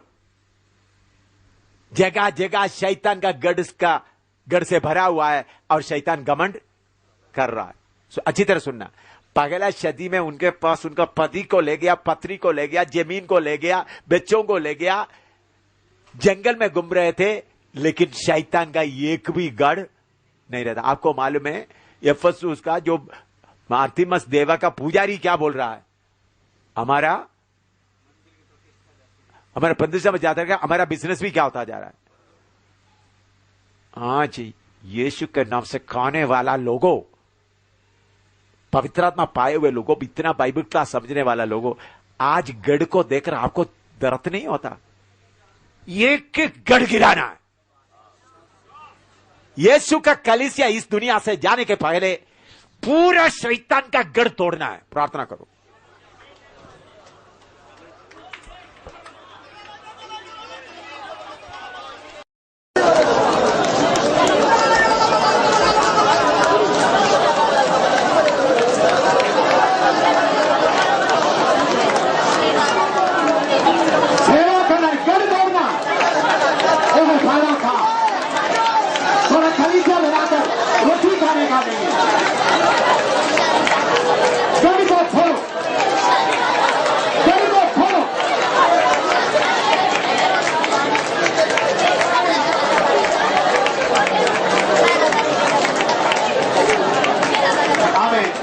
जगह जगह शैतान का गढ़ से भरा हुआ है और शैतान घमंड कर रहा है। अच्छी तरह सुनना, पहला सदी में उनके पास उनका पति को ले गया, पत्नी को ले गया, जमीन को ले गया, बच्चों को ले गया, जंगल में घूम रहे थे, लेकिन शैतान का एक भी गढ़ नहीं रहता। आपको मालूम है एफेसुस का जो आर्तिमस देवा का पुजारी क्या बोल रहा है, हमारा प्रतिष्ठा में जाता है, हमारा बिजनेस भी क्या होता जा रहा है। आज यीशु के नाम से खाने वाला लोगों, पवित्र आत्मा पाए हुए लोगों, इतना बाइबल क्लास समझने वाला लोगों, आज गढ़ को देखकर आपको दर्द नहीं होता? एक एक गढ़ गिराना है। यीशु का कलीसिया इस दुनिया से जाने के पहले पूरा शैतान का गढ़ तोड़ना है। प्रार्थना करो।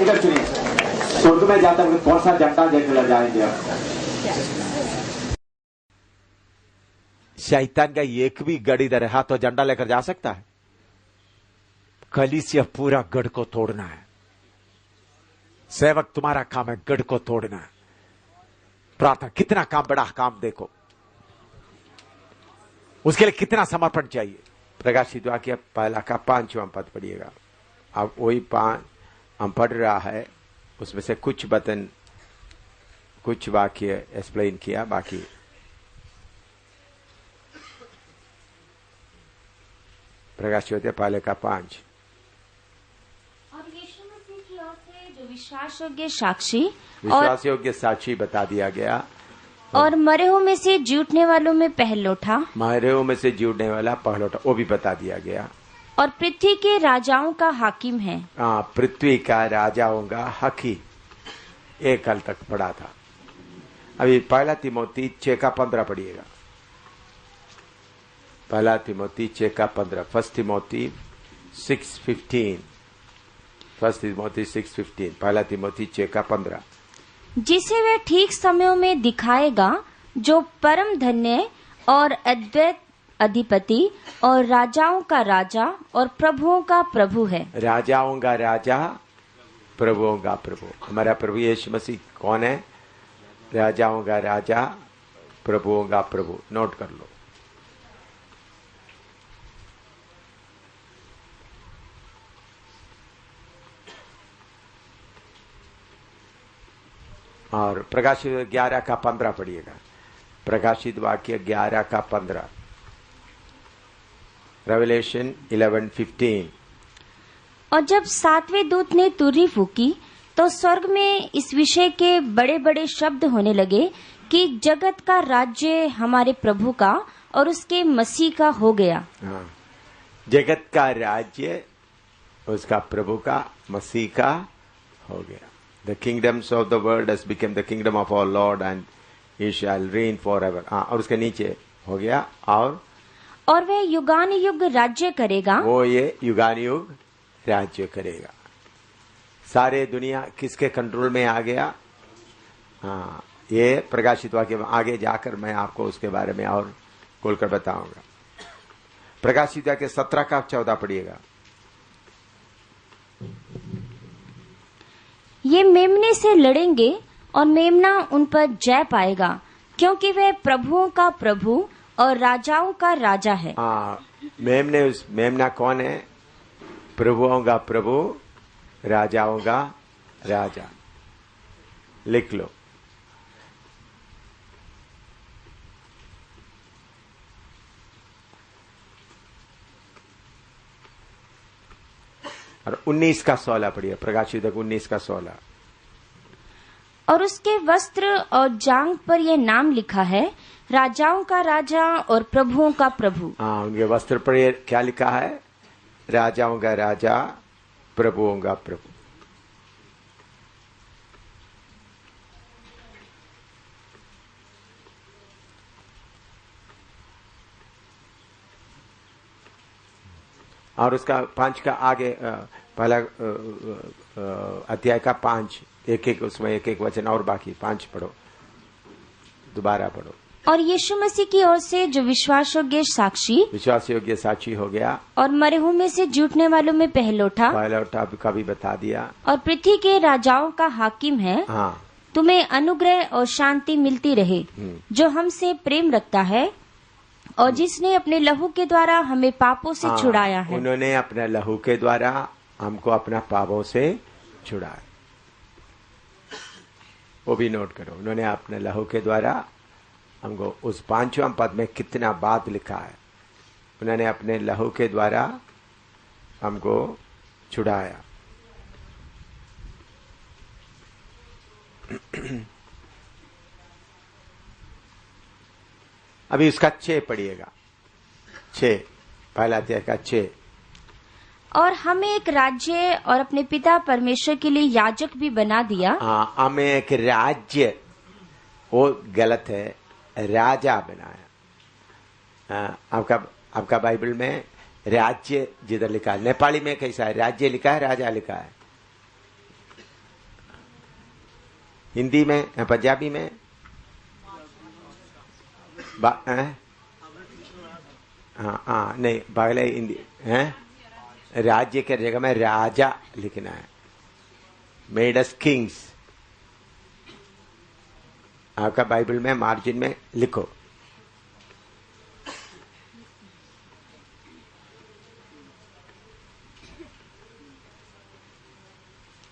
इधर सुनिए, स्वर्ग में जाता है कौन सा झंडा लेकर जाएंगे आप? शैतान का एक भी गढ़ इधर है तो झंडा लेकर जा सकता है? कलीसिया पूरा गढ़ को तोड़ना है। सेवक तुम्हारा काम है गढ़ को तोड़ना है। प्रार्थना, कितना काम, बड़ा काम देखो, उसके लिए कितना समर्पण चाहिए। प्रकाशित वाक्य पहला का 5वां पद पढ़िएगा। अब वही 5 हम पढ़ रहा है, उसमें से कुछ वचन, कुछ वाक्य एक्सप्लेन किया, बाकी प्रकाशित वाक्य पहले का 5। और यीशु मसीह की ओर से जो विश्वास योग्य साक्षी बता दिया गया, और मरे हुए में से जीउठने वालों में पहलोठा, मरे हुए में से जीउठने वाला पहलोठा, वो भी बता दिया गया। और पृथ्वी के राजाओं का हाकिम है। पृथ्वी का राजाओं का हकी, एक कल तक पढ़ा था। अभी पहला तिमोथी 6 का 15 पढ़िएगा। पहला तिमोथी 6 का 15, फर्स्ट तिमोथी 6:15, फर्स्ट तिमोथी 6:15, पहला तिमोथी 6 का 15। जिसे वह ठीक समयों में दिखाएगा, जो परम धन्य और अद्वैत अधिपति और राजाओं का राजा और प्रभुओं का प्रभु है। राजाओं का राजा, प्रभुओं का प्रभु। हमारा प्रभु यीशु मसीह कौन है? राजाओं का राजा, प्रभुओं का प्रभु। नोट कर लो। और प्रकाशित 11 का 15 पढ़िएगा। प्रकाशित वाक्य 11 का 15, रेवलेशन 11:15। और जब सातवें दूत ने तुरही फूकी तो स्वर्ग में इस विषय के बड़े बड़े शब्द होने लगे कि जगत का राज्य हमारे प्रभु का और उसके मसीह का हो गया। हाँ, जगत का राज्य उसका प्रभु का मसीह का हो गया। The kingdoms of the world has become the kingdom of our Lord and he shall reign forever। हाँ, और उसके नीचे हो गया और वह युगान युग राज्य करेगा। वो ये युगान युग राज्य करेगा। सारे दुनिया किसके कंट्रोल में आ गया? हाँ, ये प्रकाशित वाक्य में आगे जाकर मैं आपको उसके बारे में और खोलकर बताऊंगा। प्रकाशित वाक्य 17 का 14 पढ़िएगा। ये मेमने से लड़ेंगे और मेमना उन पर जय पाएगा, क्योंकि वह प्रभुओं का प्रभु और राजाओं का राजा है। हाँ, मेमना कौन है? प्रभुओं का प्रभु, राजाओं का राजा। लिख लो। और 19 का 16 पढ़िए। प्रकाशित 19 का 16। और उसके वस्त्र और जांघ पर यह नाम लिखा है, राजाओं का राजा और प्रभुओं का प्रभु। हाँ, उनके वस्त्र पर क्या लिखा है? राजाओं का राजा, प्रभुओं का प्रभु। और उसका 5 का आगे पहला अध्याय का 5, एक उसमें एक वचन और बाकी 5 पढ़ो, दोबारा पढ़ो। और यीशु मसीह की ओर से जो विश्वास योग्य साक्षी हो गया और मरे हुए में से जुटने वालों में पहलौठा का भी बता दिया और पृथ्वी के राजाओं का हाकिम है। हाँ, तुम्हें अनुग्रह और शांति मिलती रहे, जो हमसे प्रेम रखता है और जिसने अपने लहू के द्वारा हमें पापों से छुड़ाया है। उन्होंने अपने लहू के द्वारा हमको अपना पापों से छुड़ाया। वो भी नोट करो। उन्होंने अपने लहू के द्वारा हमको, उस 5वें पद में कितना बात लिखा है। उन्होंने अपने लहू के द्वारा हमको छुड़ाया। अभी उसका 6 पढ़िएगा। 6 पहला अध्याय का 6। और हमें एक राज्य और अपने पिता परमेश्वर के लिए याजक भी बना दिया। हाँ, हमें एक राज्य, वो गलत है, राजा बनाया। आपका बाइबल में राज्य जिधर लिखा है, नेपाली में कैसा है? राज्य लिखा है, राजा लिखा है। हिंदी में, पंजाबी में हाँ, नहीं, पहले हिंदी है। राज्य के जगह में राजा लिखना है। Made us Kings. आपका बाइबल में मार्जिन में लिखो,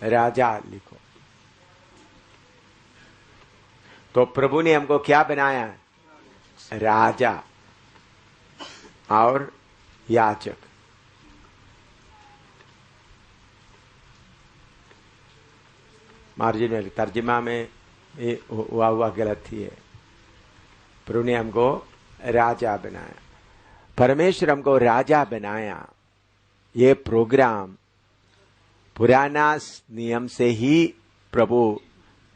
राजा लिखो। तो प्रभु ने हमको क्या बनाया? राजा और याजक। मार्जिन में तर्जुमा में हुआ गलत ही है। प्रभु ने हमको राजा बनाया। परमेश्वर हमको राजा बनाया। ये प्रोग्राम पुराना नियम से ही प्रभु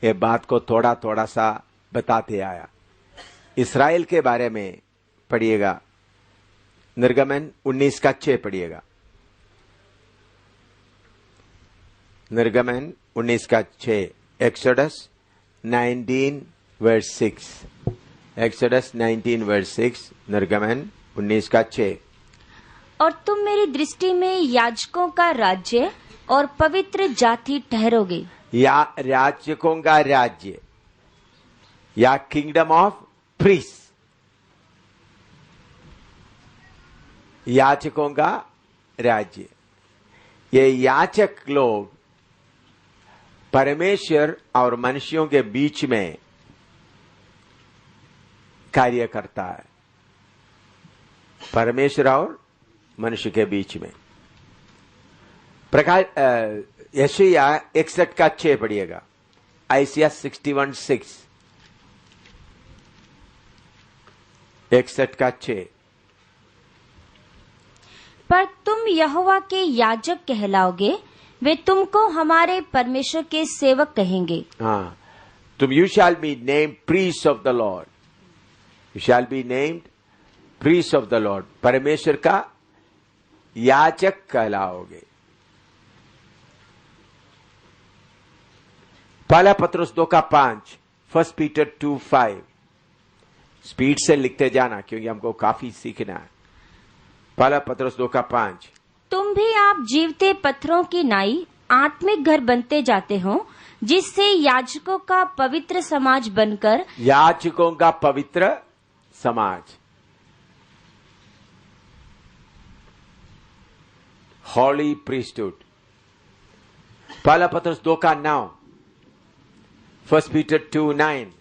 ये बात को थोड़ा थोड़ा सा बताते आया। इस्राएल के बारे में पढ़िएगा। निर्गमन 19 का 6 पढ़िएगा। निर्गमन 19 का 6। Exodus 19 verse 6। Exodus 19 verse 6। निर्गमन 19 का 6। और तुम मेरी दृष्टि में याजकों का राज्य और पवित्र जाति ठहरोगे। या याजकों का राज्य, या किंगडम ऑफ प्रीस्ट। याचकों का राज्य। ये याचक लोग परमेश्वर और मनुष्यों के बीच में कार्य करता है। परमेश्वर और मनुष्य के बीच में प्रकाश यशायाह 61:6 पढ़िएगा। आइसिया 61:6 61:6। पर तुम यहोवा के याजक कहलाओगे, वे तुमको हमारे परमेश्वर के सेवक कहेंगे। हाँ, तुम you shall be named priest of the Lord, you shall be named priest of the Lord, परमेश्वर का याजक कहलाओगे। पहला पत्रुस 2:5, 1 पीटर 2:5। स्पीड से लिखते जाना क्योंकि हमको काफी सीखना है। पहला पत्रुस 2:5। तुम भी आप जीवते पत्थरों की नाई आत्मिक घर बनते जाते हो, जिससे याजकों का पवित्र समाज बनकर, याजकों का पवित्र समाज, हॉली प्रीस्टहुड। पहला पत्रुस 2:9, 1 पीटर 2:9।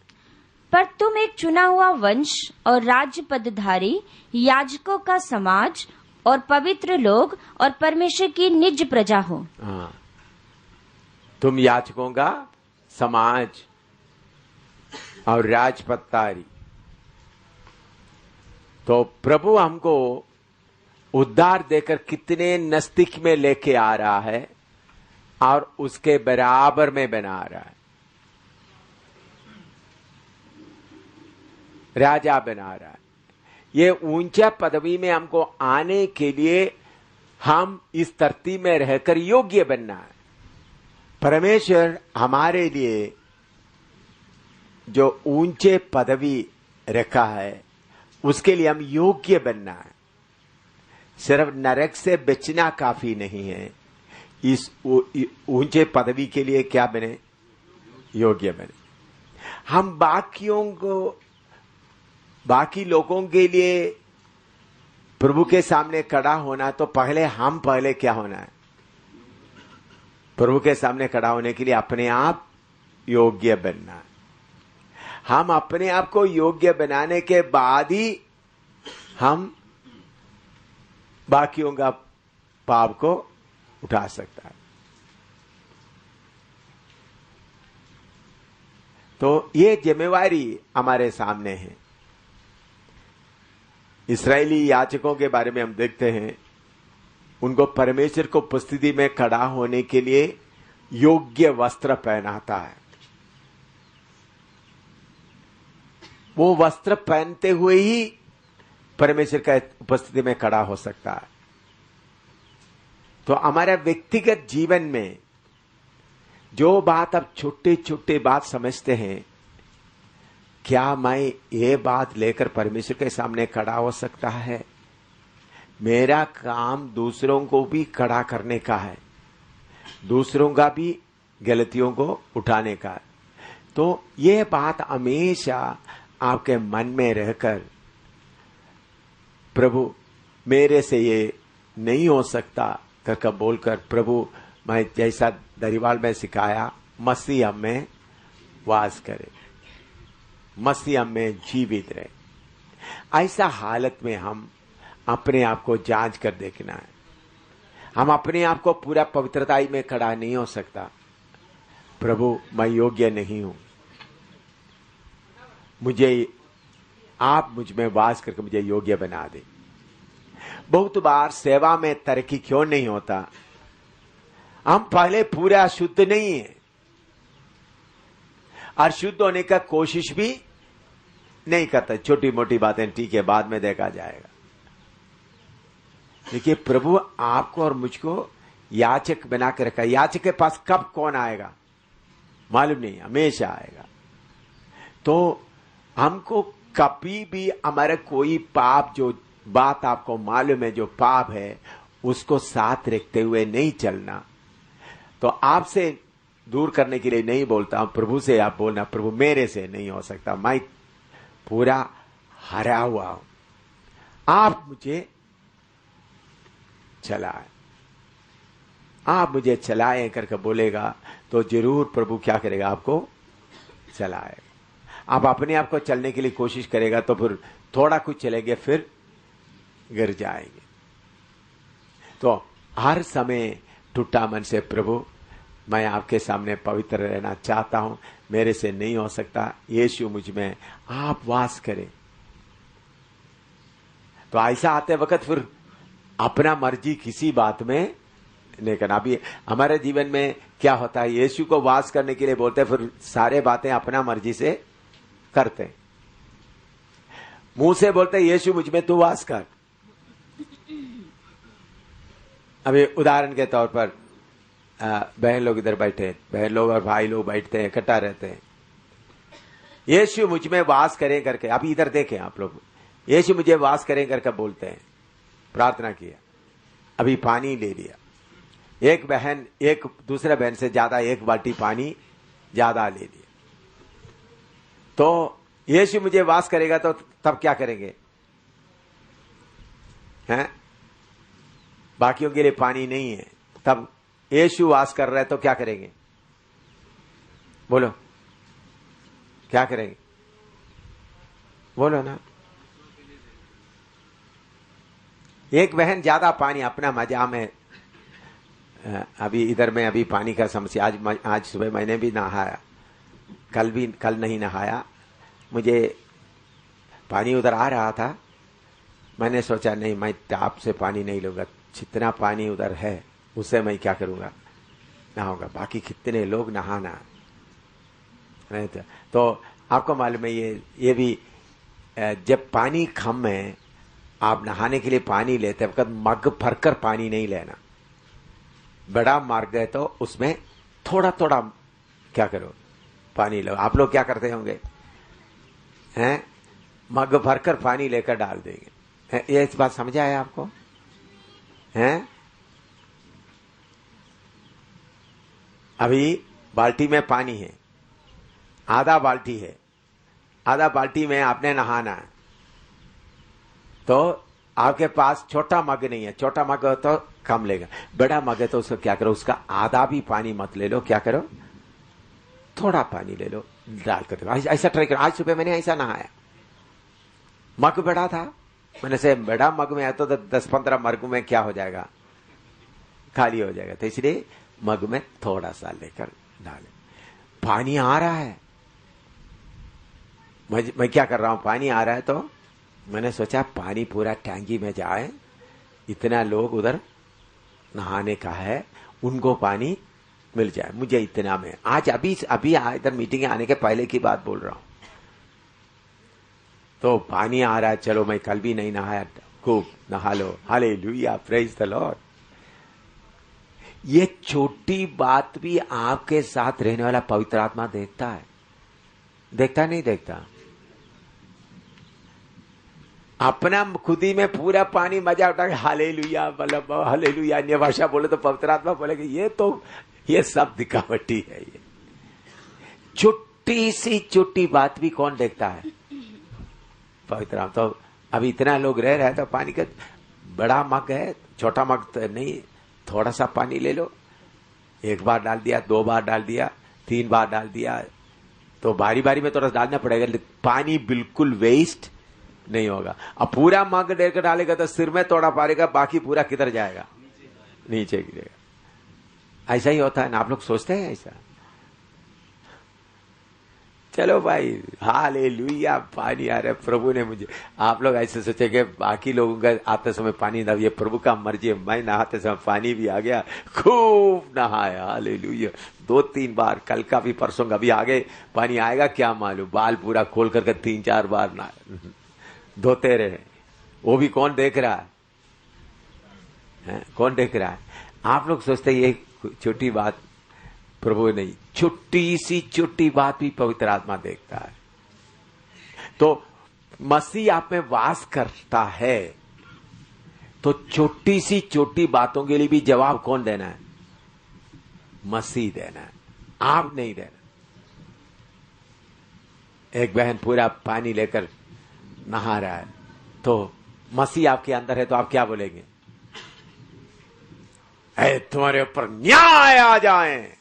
पर तुम एक चुना हुआ वंश और राज्य पदधारी, याजकों का समाज और पवित्र लोग और परमेश्वर की निज प्रजा हो। हाँ, तुम याजकों का समाज और राजपत्तारी। तो प्रभु हमको उद्धार देकर कितने नजदीक में लेके आ रहा है और उसके बराबर में बना रहा है, राजा बना रहा है। ये ऊंचा पदवी में हमको आने के लिए हम इस धरती में रहकर योग्य बनना है। परमेश्वर हमारे लिए जो ऊंचे पदवी रखा है उसके लिए हम योग्य बनना है। सिर्फ नरक से बचना काफी नहीं है, इस ऊंचे पदवी के लिए क्या बने? योग्य बने। हम बाकी लोगों के लिए प्रभु के सामने खड़ा होना, तो पहले क्या होना है? प्रभु के सामने खड़ा होने के लिए अपने आप योग्य बनना है। हम अपने आप को योग्य बनाने के बाद ही हम बाकियों का पाप को उठा सकता है। तो ये जिम्मेवारी हमारे सामने है। इस्राएली याजकों के बारे में हम देखते हैं, उनको परमेश्वर को उपस्थिति में खड़ा होने के लिए योग्य वस्त्र पहनाता है। वो वस्त्र पहनते हुए ही परमेश्वर का उपस्थिति में खड़ा हो सकता है। तो हमारे व्यक्तिगत जीवन में जो बात अब छोटे छोटे बात समझते हैं, क्या मैं ये बात लेकर परमेश्वर के सामने खड़ा हो सकता है? मेरा काम दूसरों को भी खड़ा करने का है, दूसरों का भी गलतियों को उठाने का है। तो ये बात हमेशा आपके मन में रहकर, प्रभु मेरे से ये नहीं हो सकता करके बोलकर, प्रभु मैं जैसा दरिवाल में सिखाया, मसीह हम में वास करे, मसीह हम में जीवित रहे। ऐसा हालत में हम अपने आप को जांच कर देखना है। हम अपने आप को पूरा पवित्रताई में खड़ा नहीं हो सकता। प्रभु मैं योग्य नहीं हूं, आप मुझ में वास करके मुझे योग्य बना दे। बहुत बार सेवा में तरक्की क्यों नहीं होता? हम पहले पूरा शुद्ध नहीं है और शुद्ध होने का कोशिश भी नहीं करता। छोटी मोटी बातें ठीक है, बाद में देखा जाएगा। देखिए, प्रभु आपको और मुझको याचक बना के रखा। याचक के पास कब कौन आएगा मालूम नहीं, हमेशा आएगा। तो हमको कभी भी हमारा कोई पाप, जो बात आपको मालूम है जो पाप है, उसको साथ रखते हुए नहीं चलना। तो आपसे दूर करने के लिए नहीं बोलता, प्रभु से आप बोलना, प्रभु मेरे से नहीं हो सकता, मैं पूरा हरा हुआ हूं, आप मुझे चलाए, आप मुझे चलाएं करके बोलेगा तो जरूर प्रभु क्या करेगा, आपको चलाएगा। आप अपने आप को चलने के लिए कोशिश करेगा तो फिर थोड़ा कुछ चलेंगे, फिर गिर जाएंगे। तो हर समय टूटा मन से, प्रभु मैं आपके सामने पवित्र रहना चाहता हूं, मेरे से नहीं हो सकता, यीशु मुझ में आप वास करें। तो ऐसा आते वक्त फिर अपना मर्जी किसी बात में नहीं करना। अभी हमारे जीवन में क्या होता है, यीशु को वास करने के लिए बोलते हैं, फिर सारे बातें अपना मर्जी से करते हैं। मुंह से बोलते हैं यीशु मुझ में तू वास कर। अभी उदाहरण के तौर पर बहन लोग इधर बैठे, बहन लोग और भाई लोग बैठते हैं, इकट्ठा रहते हैं, यीशु मुझ में वास करें करके। अभी इधर देखें आप लोग, यीशु मुझे वास करें करके बोलते हैं, प्रार्थना किया, अभी पानी ले लिया, एक बहन एक दूसरे बहन से ज्यादा 1 बाल्टी पानी ज्यादा ले लिया, तो यीशु मुझे वास करेगा तो तब क्या करेंगे हैं? बाकियों के लिए पानी नहीं है, तब यीशु वास कर रहा है तो क्या करेंगे? बोलो क्या करेंगे? बोलो ना। एक बहन ज्यादा पानी अपना मजा में, अभी इधर में अभी पानी का समस्या, आज सुबह मैंने भी नहाया, कल नहीं नहाया, मुझे पानी उधर आ रहा था, मैंने सोचा नहीं मैं टैप से पानी नहीं लूंगा, जितना पानी उधर है उससे मैं क्या करूंगा, नहाऊंगा, बाकी कितने लोग नहाना नहीं। तो आपको मालूम है ये भी, जब पानी कम है, आप नहाने के लिए पानी लेते वक्त मग भरकर पानी नहीं लेना, बड़ा मार्ग है तो उसमें थोड़ा थोड़ा क्या करो, पानी लो। आप लोग क्या करते होंगे हैं? मग भरकर पानी लेकर डाल देंगे। ये इस बात समझ आया आपको हैं? अभी बाल्टी में पानी है, आधा बाल्टी है, आधा बाल्टी में आपने नहाना है, तो आपके पास छोटा मग नहीं है, छोटा मग हो तो कम लेगा, बड़ा मग है तो उसको क्या करो, उसका आधा भी पानी मत ले लो, क्या करो, थोड़ा पानी ले लो, डाल कर ऐसा ट्राई करो। आज सुबह मैंने ऐसा नहाया, मग बड़ा था, मैंने से बड़ा मग में है तो 10-15 मग में क्या हो जाएगा, खाली हो जाएगा, तो इसलिए मग में थोड़ा सा लेकर डाले। पानी आ रहा है, मैं क्या कर रहा हूं, पानी आ रहा है तो मैंने सोचा पानी पूरा टैंकी में जाए, इतना लोग उधर नहाने का है, उनको पानी मिल जाए, मुझे इतना में। आज अभी इधर मीटिंग आने के पहले की बात बोल रहा हूं, तो पानी आ रहा है, चलो मैं कल भी नहीं नहाया, खूब नहा लो, हालेलुया, प्रेज द लॉर्ड। ये छोटी बात भी आपके साथ रहने वाला पवित्र आत्मा देखता है, देखता नहीं देखता? अपना खुदी में पूरा पानी मजा उठा के हालेलुया, मतलब हालेलुया, अन्य भाषा बोले तो पवित्र आत्मा बोलेगा ये सब दिखावटी है। ये छोटी सी छोटी बात भी कौन देखता है? पवित्र आत्मा। तो अभी इतना लोग रह रहे हैं तो पानी का बड़ा मग है, छोटा मग तो नहीं, थोड़ा सा पानी ले लो, 1 बार डाल दिया, 2 बार डाल दिया, 3 बार डाल दिया, तो बारी बारी में थोड़ा डालना पड़ेगा, पानी बिल्कुल वेस्ट नहीं होगा। अब पूरा मग लेकर डालेगा तो सिर में थोड़ा पारेगा, बाकी पूरा किधर जाएगा, नीचे गिरेगा। ऐसा ही होता है ना, आप लोग सोचते हैं ऐसा? चलो भाई, हालेलुया, पानी आ रहा है, प्रभु ने मुझे, आप लोग ऐसे सोचेंगे बाकी लोगों का आते समय पानी ना, ये प्रभु का मर्जी है, मैं नहाते समय पानी भी आ गया, खूब नहाया, हालेलुया, 2-3 बार, कल का भी, परसों का भी, आगे पानी आएगा क्या मालूम, बाल पूरा खोल करके 3-4 बार ना धोते रहे। वो भी कौन देख रहा है? कौन देख रहा है? आप लोग सोचते ये छोटी बात, प्रभु नहीं, छोटी सी छोटी बात भी पवित्र आत्मा देखता है। तो मसीह आप में वास करता है, तो छोटी सी छोटी बातों के लिए भी जवाब कौन देना है? मसीह देना है, आप नहीं देना। एक बहन पूरा पानी लेकर नहा रहा है, तो मसीह आपके अंदर है तो आप क्या बोलेंगे? तुम्हारे ऊपर न्याय आ जाए।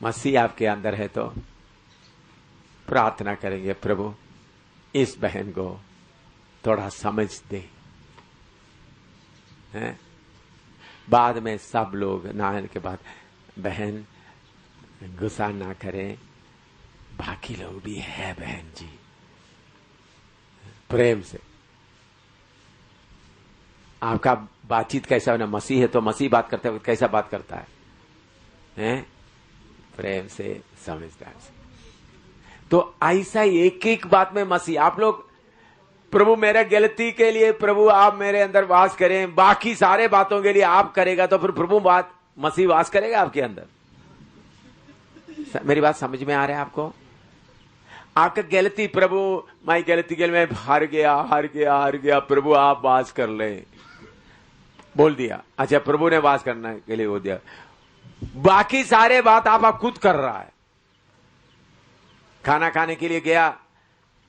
मसीह आपके अंदर है तो प्रार्थना करेंगे, प्रभु इस बहन को थोड़ा समझ दे। बाद में सब लोग नहाने के बाद, बहन गुस्सा ना करें, बाकी लोग भी है बहन जी, प्रेम से। आपका बातचीत कैसा होना, मसीह है तो मसीह बात करते वक्त कैसा बात करता है? प्रेम से, समझदार से। तो ऐसा एक एक बात में मसीह, आप लोग प्रभु मेरे गलती के लिए प्रभु आप मेरे अंदर वास करें, बाकी सारे बातों के लिए आप करेगा तो फिर प्रभु बात मसीह वास करेगा आपके अंदर। मेरी बात समझ में आ रहा है आपको? आपका गलती, प्रभु मैं गलती के लिए मैं हार गया, प्रभु आप वास कर ले, बोल दिया। अच्छा, प्रभु ने वास करने के लिए वो दिया, बाकी सारे बात आप खुद कर रहा है। खाना खाने के लिए गया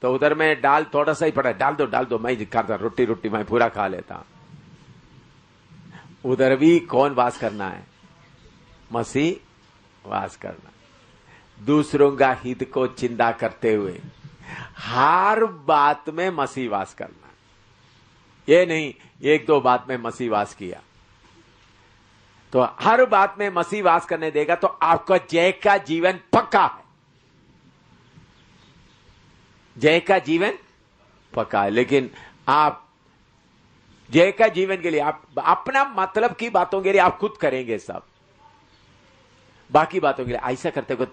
तो उधर में दाल थोड़ा सा ही पड़ा, डाल दो मैं खाता, रोटी मैं पूरा खा लेता। उधर भी कौन वास करना है? मसीह वास करना। दूसरों का हित को चिंता करते हुए हर बात में मसीह वास करना। ये नहीं एक दो बात में मसीह वास किया, तो हर बात में मसीह वास करने देगा तो आपका जय का जीवन पक्का है। जय का जीवन पक्का है। लेकिन आप जय का जीवन के लिए आप अपना मतलब की बातों के लिए आप खुद करेंगे सब, बाकी बातों के लिए ऐसा करते हुए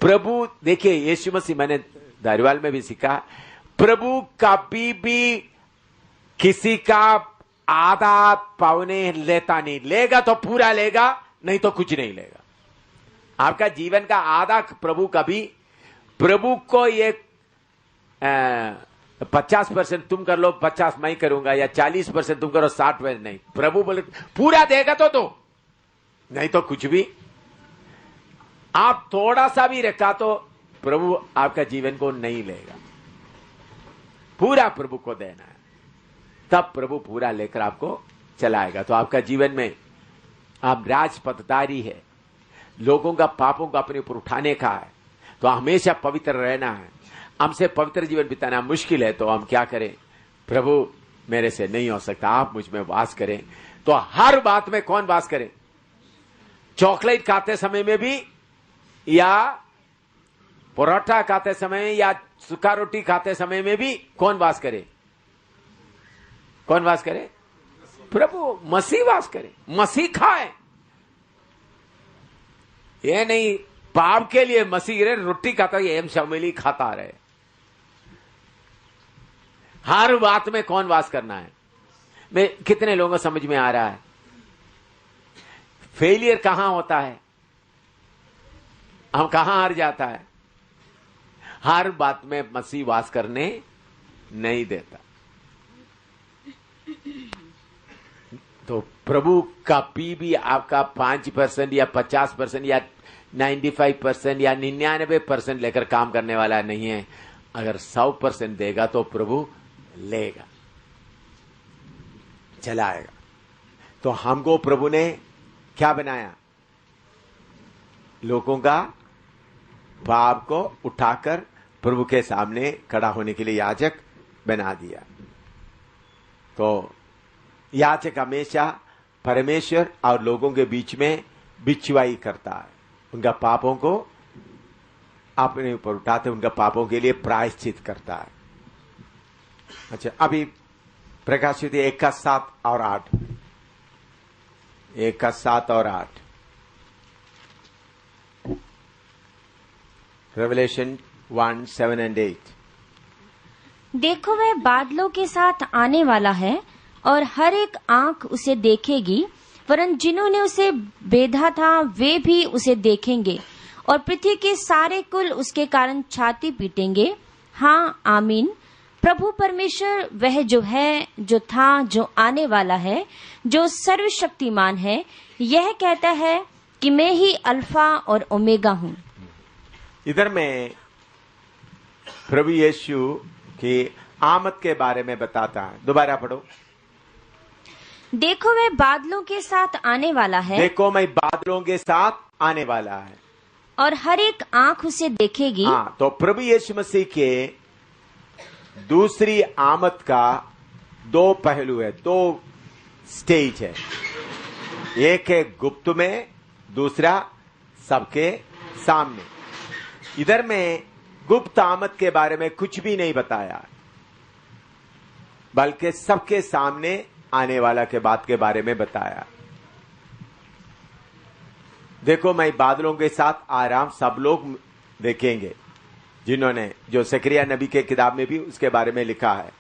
प्रभु देखिए, यीशु मसीह, मैंने धारीवाल में भी सीखा, प्रभु कभी भी किसी का आधा पौने लेता नहीं, लेगा तो पूरा लेगा, नहीं तो कुछ नहीं लेगा। आपका जीवन का आधा प्रभु कभी, प्रभु को ये 50% तुम कर लो, 50 मैं करूंगा, या 40% तुम करो, 60 नहीं। प्रभु बोले पूरा देगा तो दो, नहीं तो कुछ भी। आप थोड़ा सा भी रखा तो प्रभु आपका जीवन को नहीं लेगा, पूरा प्रभु को देना है, तब प्रभु पूरा लेकर आपको चलाएगा। तो आपका जीवन में आप राजपथधारी है, लोगों का पापों को अपने ऊपर उठाने का है, तो हमेशा पवित्र रहना है। हमसे पवित्र जीवन बिताना मुश्किल है तो हम क्या करें? प्रभु मेरे से नहीं हो सकता, आप मुझ में वास करें। तो हर बात में कौन वास करे? चॉकलेट खाते समय में भी, या परोठा खाते समय, या सूखा रोटी खाते समय में भी कौन वास करे? कौन वास करे? प्रभु, मसीह वास करे, मसीह खाए। ये नहीं पाप के लिए मसीह रे रोटी खाता एम शमिली खाता रहे। हर बात में कौन वास करना है? मैं कितने लोगों को समझ में आ रहा है? फेलियर कहां होता है? हम कहां हार जाता है? हर बात में मसीह वास करने नहीं देता। तो प्रभु का पी भी आपका 5% या 50% या 95% या 99% लेकर काम करने वाला नहीं है। अगर 100% देगा तो प्रभु लेगा, चलाएगा। तो हमको प्रभु ने क्या बनाया? लोगों का पाप को उठाकर प्रभु के सामने खड़ा होने के लिए याजक बना दिया। तो याजक हमेशा परमेश्वर और लोगों के बीच में बिचवाई करता है, उनका पापों को अपने ऊपर उठाते, उनका पापों के लिए प्रायश्चित करता है। अच्छा, अभी प्रकाशित 1 का 7 और 8, 1 का 7 और 8, रेवलेशन 1, 7 and 8। देखो वह बादलों के साथ आने वाला है और हर एक आंख उसे देखेगी, वरन जिन्होंने उसे बेधा था वे भी उसे देखेंगे, और पृथ्वी के सारे कुल उसके कारण छाती पीटेंगे। हाँ, आमीन। प्रभु परमेश्वर वह जो है, जो था, जो आने वाला है, जो सर्वशक्तिमान है, यह कहता है कि मैं ही अल्फा और ओमेगा हूँ। इधर में प्रभु यीशु की आमद के बारे में बताता है। दोबारा पढ़ो। देखो वह बादलों के साथ आने वाला है। देखो मैं बादलों के साथ आने वाला है और हर एक आंख उसे देखेगी। हाँ, तो प्रभु यीशु मसीह के दूसरी आमद का दो पहलू है, दो स्टेज है। एक है गुप्त में, दूसरा सबके सामने। इधर में गुप्त आमद के बारे में कुछ भी नहीं बताया, बल्कि सबके सामने आने वाला के बात के बारे में बताया। देखो मैं बादलों के साथ आ रहा हूं, सब लोग देखेंगे, जिन्होंने जो जकरिया नबी के किताब में भी उसके बारे में लिखा है।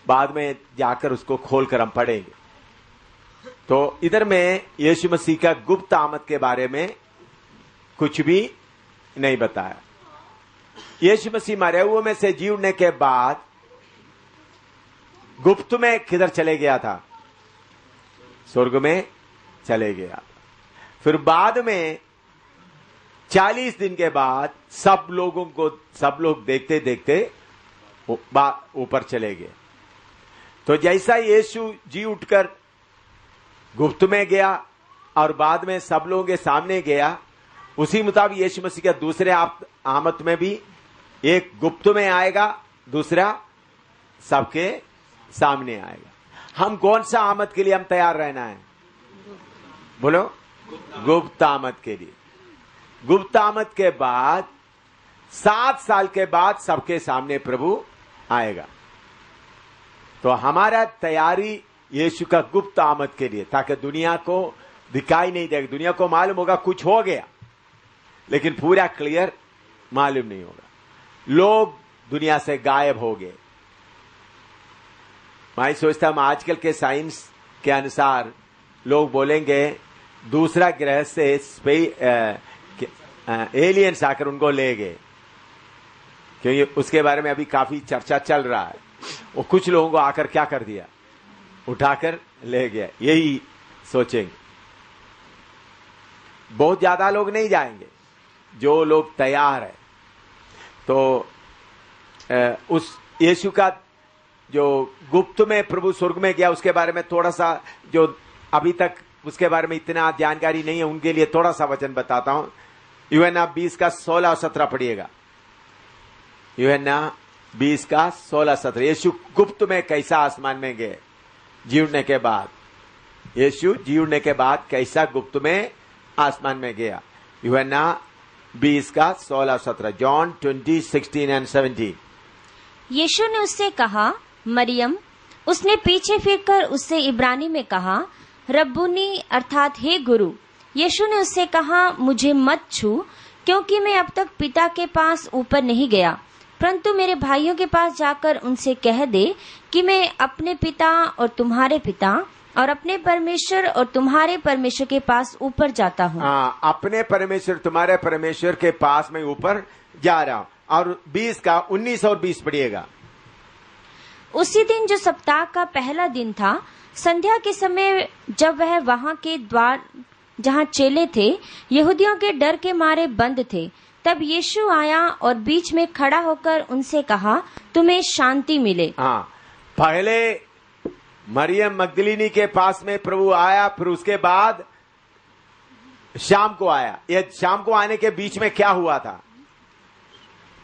बाद में जाकर उसको खोलकर हम पढ़ेंगे। तो इधर में यीशु मसीह का गुप्त आमद के बारे में कुछ भी नहीं बताया। यीशु मसीह मरे हुए में से जी उठने के बाद गुप्त में किधर चले गया था? स्वर्ग में चले गया। फिर बाद में 40 दिन के बाद सब लोग देखते देखते ऊपर चले गए। तो जैसा यीशु जी उठकर गुप्त में गया और बाद में सब लोगों के सामने गया, उसी मुताबिक यीशु मसीह का दूसरे आमद में भी एक गुप्त में आएगा, दूसरा सबके सामने आएगा। हम कौन सा आमद के लिए हम तैयार रहना है? बोलो, गुप्त आमद के लिए। गुप्त आमद के बाद 7 साल के बाद सबके सामने प्रभु आएगा। तो हमारा तैयारी यीशु का गुप्त आमद के लिए, ताकि दुनिया को दिखाई नहीं देगा। दुनिया को मालूम होगा कुछ हो गया, लेकिन पूरा क्लियर मालूम नहीं होगा। लोग दुनिया से गायब हो गए। मैं सोचता हूं आजकल के साइंस के अनुसार लोग बोलेंगे दूसरा ग्रह से एलियंस आकर उनको ले गए, क्योंकि उसके बारे में अभी काफी चर्चा चल रहा है। वो कुछ लोगों को आकर क्या कर दिया? उठाकर ले गया। यही सोचेंगे। बहुत ज्यादा लोग नहीं जाएंगे, जो लोग तैयार है। तो उस यीशु का जो गुप्त में प्रभु स्वर्ग में गया, उसके बारे में थोड़ा सा, जो अभी तक उसके बारे में इतना जानकारी नहीं है, उनके लिए थोड़ा सा वचन बताता हूं। यूहन्ना 20 का 16 और 17 पढ़िएगा। यूहन्ना 20 का 16 17। यीशु गुप्त में कैसा आसमान में गए जीवने के बाद। यीशु जीवने के बाद कैसा गुप्त में आसमान में गया। यूहन्ना 20 का 16 17। John 20:16 and 17। यीशु ने उससे कहा, मरियम। उसने पीछे फिरकर उससे इब्रानी में कहा, रब्बुनी, अर्थात हे गुरु। यीशु ने उससे कहा, मुझे मत छू, क्योंकि मैं अब तक पिता के पास ऊपर नहीं गया, परंतु मेरे भाइयों के पास जाकर उनसे कह दे कि मैं अपने पिता और तुम्हारे पिता और अपने परमेश्वर और तुम्हारे परमेश्वर के पास ऊपर जाता हूँ। अपने परमेश्वर तुम्हारे परमेश्वर के पास मैं ऊपर जा रहा हूँ। और 20 का 19 और 20 पढ़िएगा। उसी दिन जो सप्ताह का पहला दिन था, संध्या के समय, जब वह वहां के द्वार जहां चेले थे यहूदियों के डर के मारे बंद थे, तब यीशु आया और बीच में खड़ा होकर उनसे कहा, तुम्हें शांति मिले। पहले मरियम मगदलीनी के पास में प्रभु आया, फिर उसके बाद शाम को आया। यह शाम को आने के बीच में क्या हुआ था?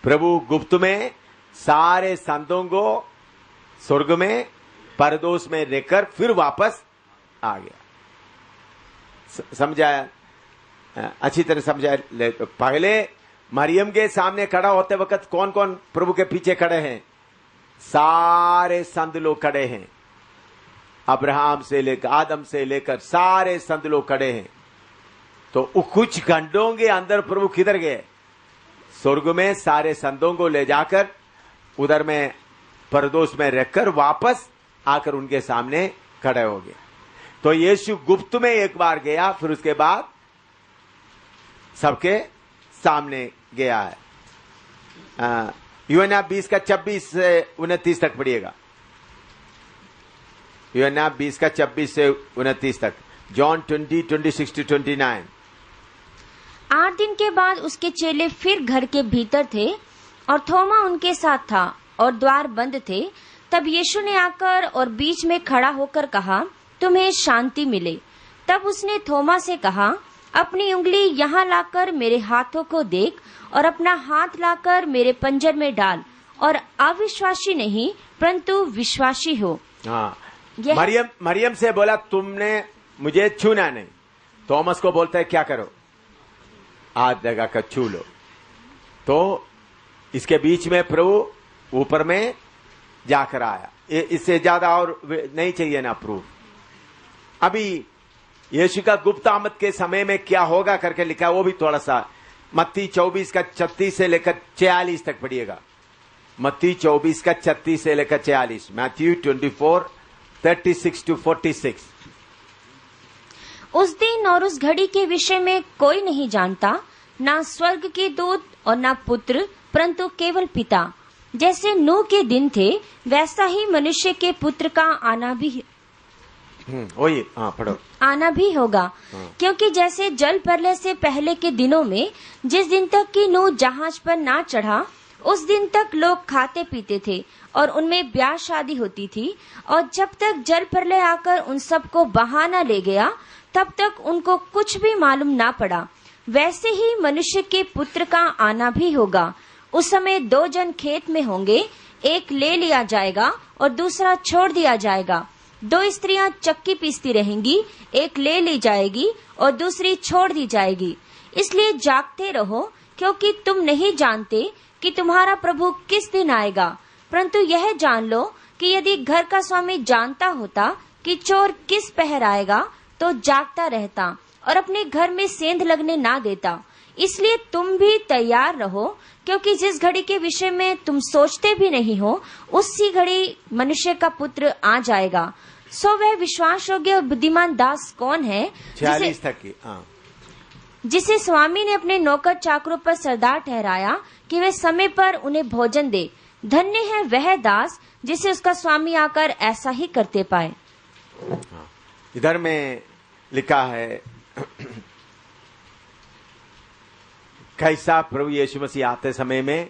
प्रभु गुप्त में सारे संतों को स्वर्ग में परदोष में लेकर फिर वापस आ गया। समझाया? अच्छी तरह समझाया। पहले मरियम के सामने खड़ा होते वक्त कौन कौन प्रभु के पीछे खड़े हैं? सारे संत लोग खड़े हैं। अब्राहम से लेकर आदम से लेकर सारे संत लोग खड़े हैं। तो कुछ घंटों के अंदर प्रभु किधर गए? स्वर्ग में सारे संतों को ले जाकर उधर में परदोष में रखकर वापस आकर उनके सामने खड़े हो गए। तो यीशु गुप्त में एक बार गया, फिर उसके बाद सबके सामने गया है। यूहन्ना 20 का 26 से 29 तक पढ़िएगा। यूहन्ना 20 का 26 से 29 तक। जॉन 20:26-29। 8 दिन के बाद उसके चेले फिर घर के भीतर थे और थोमा उनके साथ था। और द्वार बंद थे, तब यीशु ने आकर और बीच में खड़ा होकर कहा, तुम्हें शांति मिले। तब उसने थोमा से कहा, अपनी उंगली यहाँ लाकर मेरे हाथों को देख और अपना हाथ लाकर मेरे पंजर में डाल और अविश्वासी नहीं परंतु विश्वासी हो। हाँ, मरियम से बोला तुमने मुझे छूना नहीं। थॉमस को बोलता है क्या करो, हाथ लगा कर छू लो। तो इसके बीच में प्रभु ऊपर में जाकर आया। इससे ज्यादा और नहीं चाहिए ना प्रूफ। अभी यीशु का गुप्त आमद के समय में क्या होगा करके लिखा है, वो भी थोड़ा सा मत्ती 24 का 36 से लेकर 46 तक पढ़िएगा। मत्ती 24 का 36 से लेकर 46, मैथ्यू 24 36 to 46। उस दिन और उस घड़ी के विषय में कोई नहीं जानता, ना स्वर्ग के दूत और ना पुत्र, परंतु केवल पिता। जैसे नूह के दिन थे, वैसा ही मनुष्य के पुत्र का आना भी पढ़ो। आना भी होगा। क्योंकि जैसे जल प्रलय से पहले के दिनों में जिस दिन तक कि नूह जहाज पर ना चढ़ा, उस दिन तक लोग खाते पीते थे और उनमें ब्याह शादी होती थी, और जब तक जल प्रलय आकर उन सबको बहा न ले गया, तब तक उनको कुछ भी मालूम ना पड़ा। वैसे ही मनुष्य के पुत्र का आना भी होगा। उस समय 2 जन खेत में होंगे, एक ले लिया जाएगा और दूसरा छोड़ दिया जाएगा। 2 स्त्रियां चक्की पीसती रहेंगी, एक ले ली जाएगी और दूसरी छोड़ दी जाएगी। इसलिए जागते रहो, क्योंकि तुम नहीं जानते कि तुम्हारा प्रभु किस दिन आएगा। परंतु यह जान लो कि यदि घर का स्वामी जानता होता कि चोर किस पहर आएगा, तो जागता रहता और अपने घर में सेंध लगने ना देता। इसलिए तुम भी तैयार रहो, क्योंकि जिस घड़ी के विषय में तुम सोचते भी नहीं हो, उसी घड़ी मनुष्य का पुत्र आ जाएगा। सो वह विश्वास योग्य और बुद्धिमान दास कौन है जिसे स्वामी ने अपने नौकर चाकरों पर सरदार ठहराया कि वे समय पर उन्हें भोजन दे। धन्य है वह दास जिसे उसका स्वामी आकर ऐसा ही करते पाए। इधर में लिखा है कैसा प्रभु यीशु मसीह आते समय में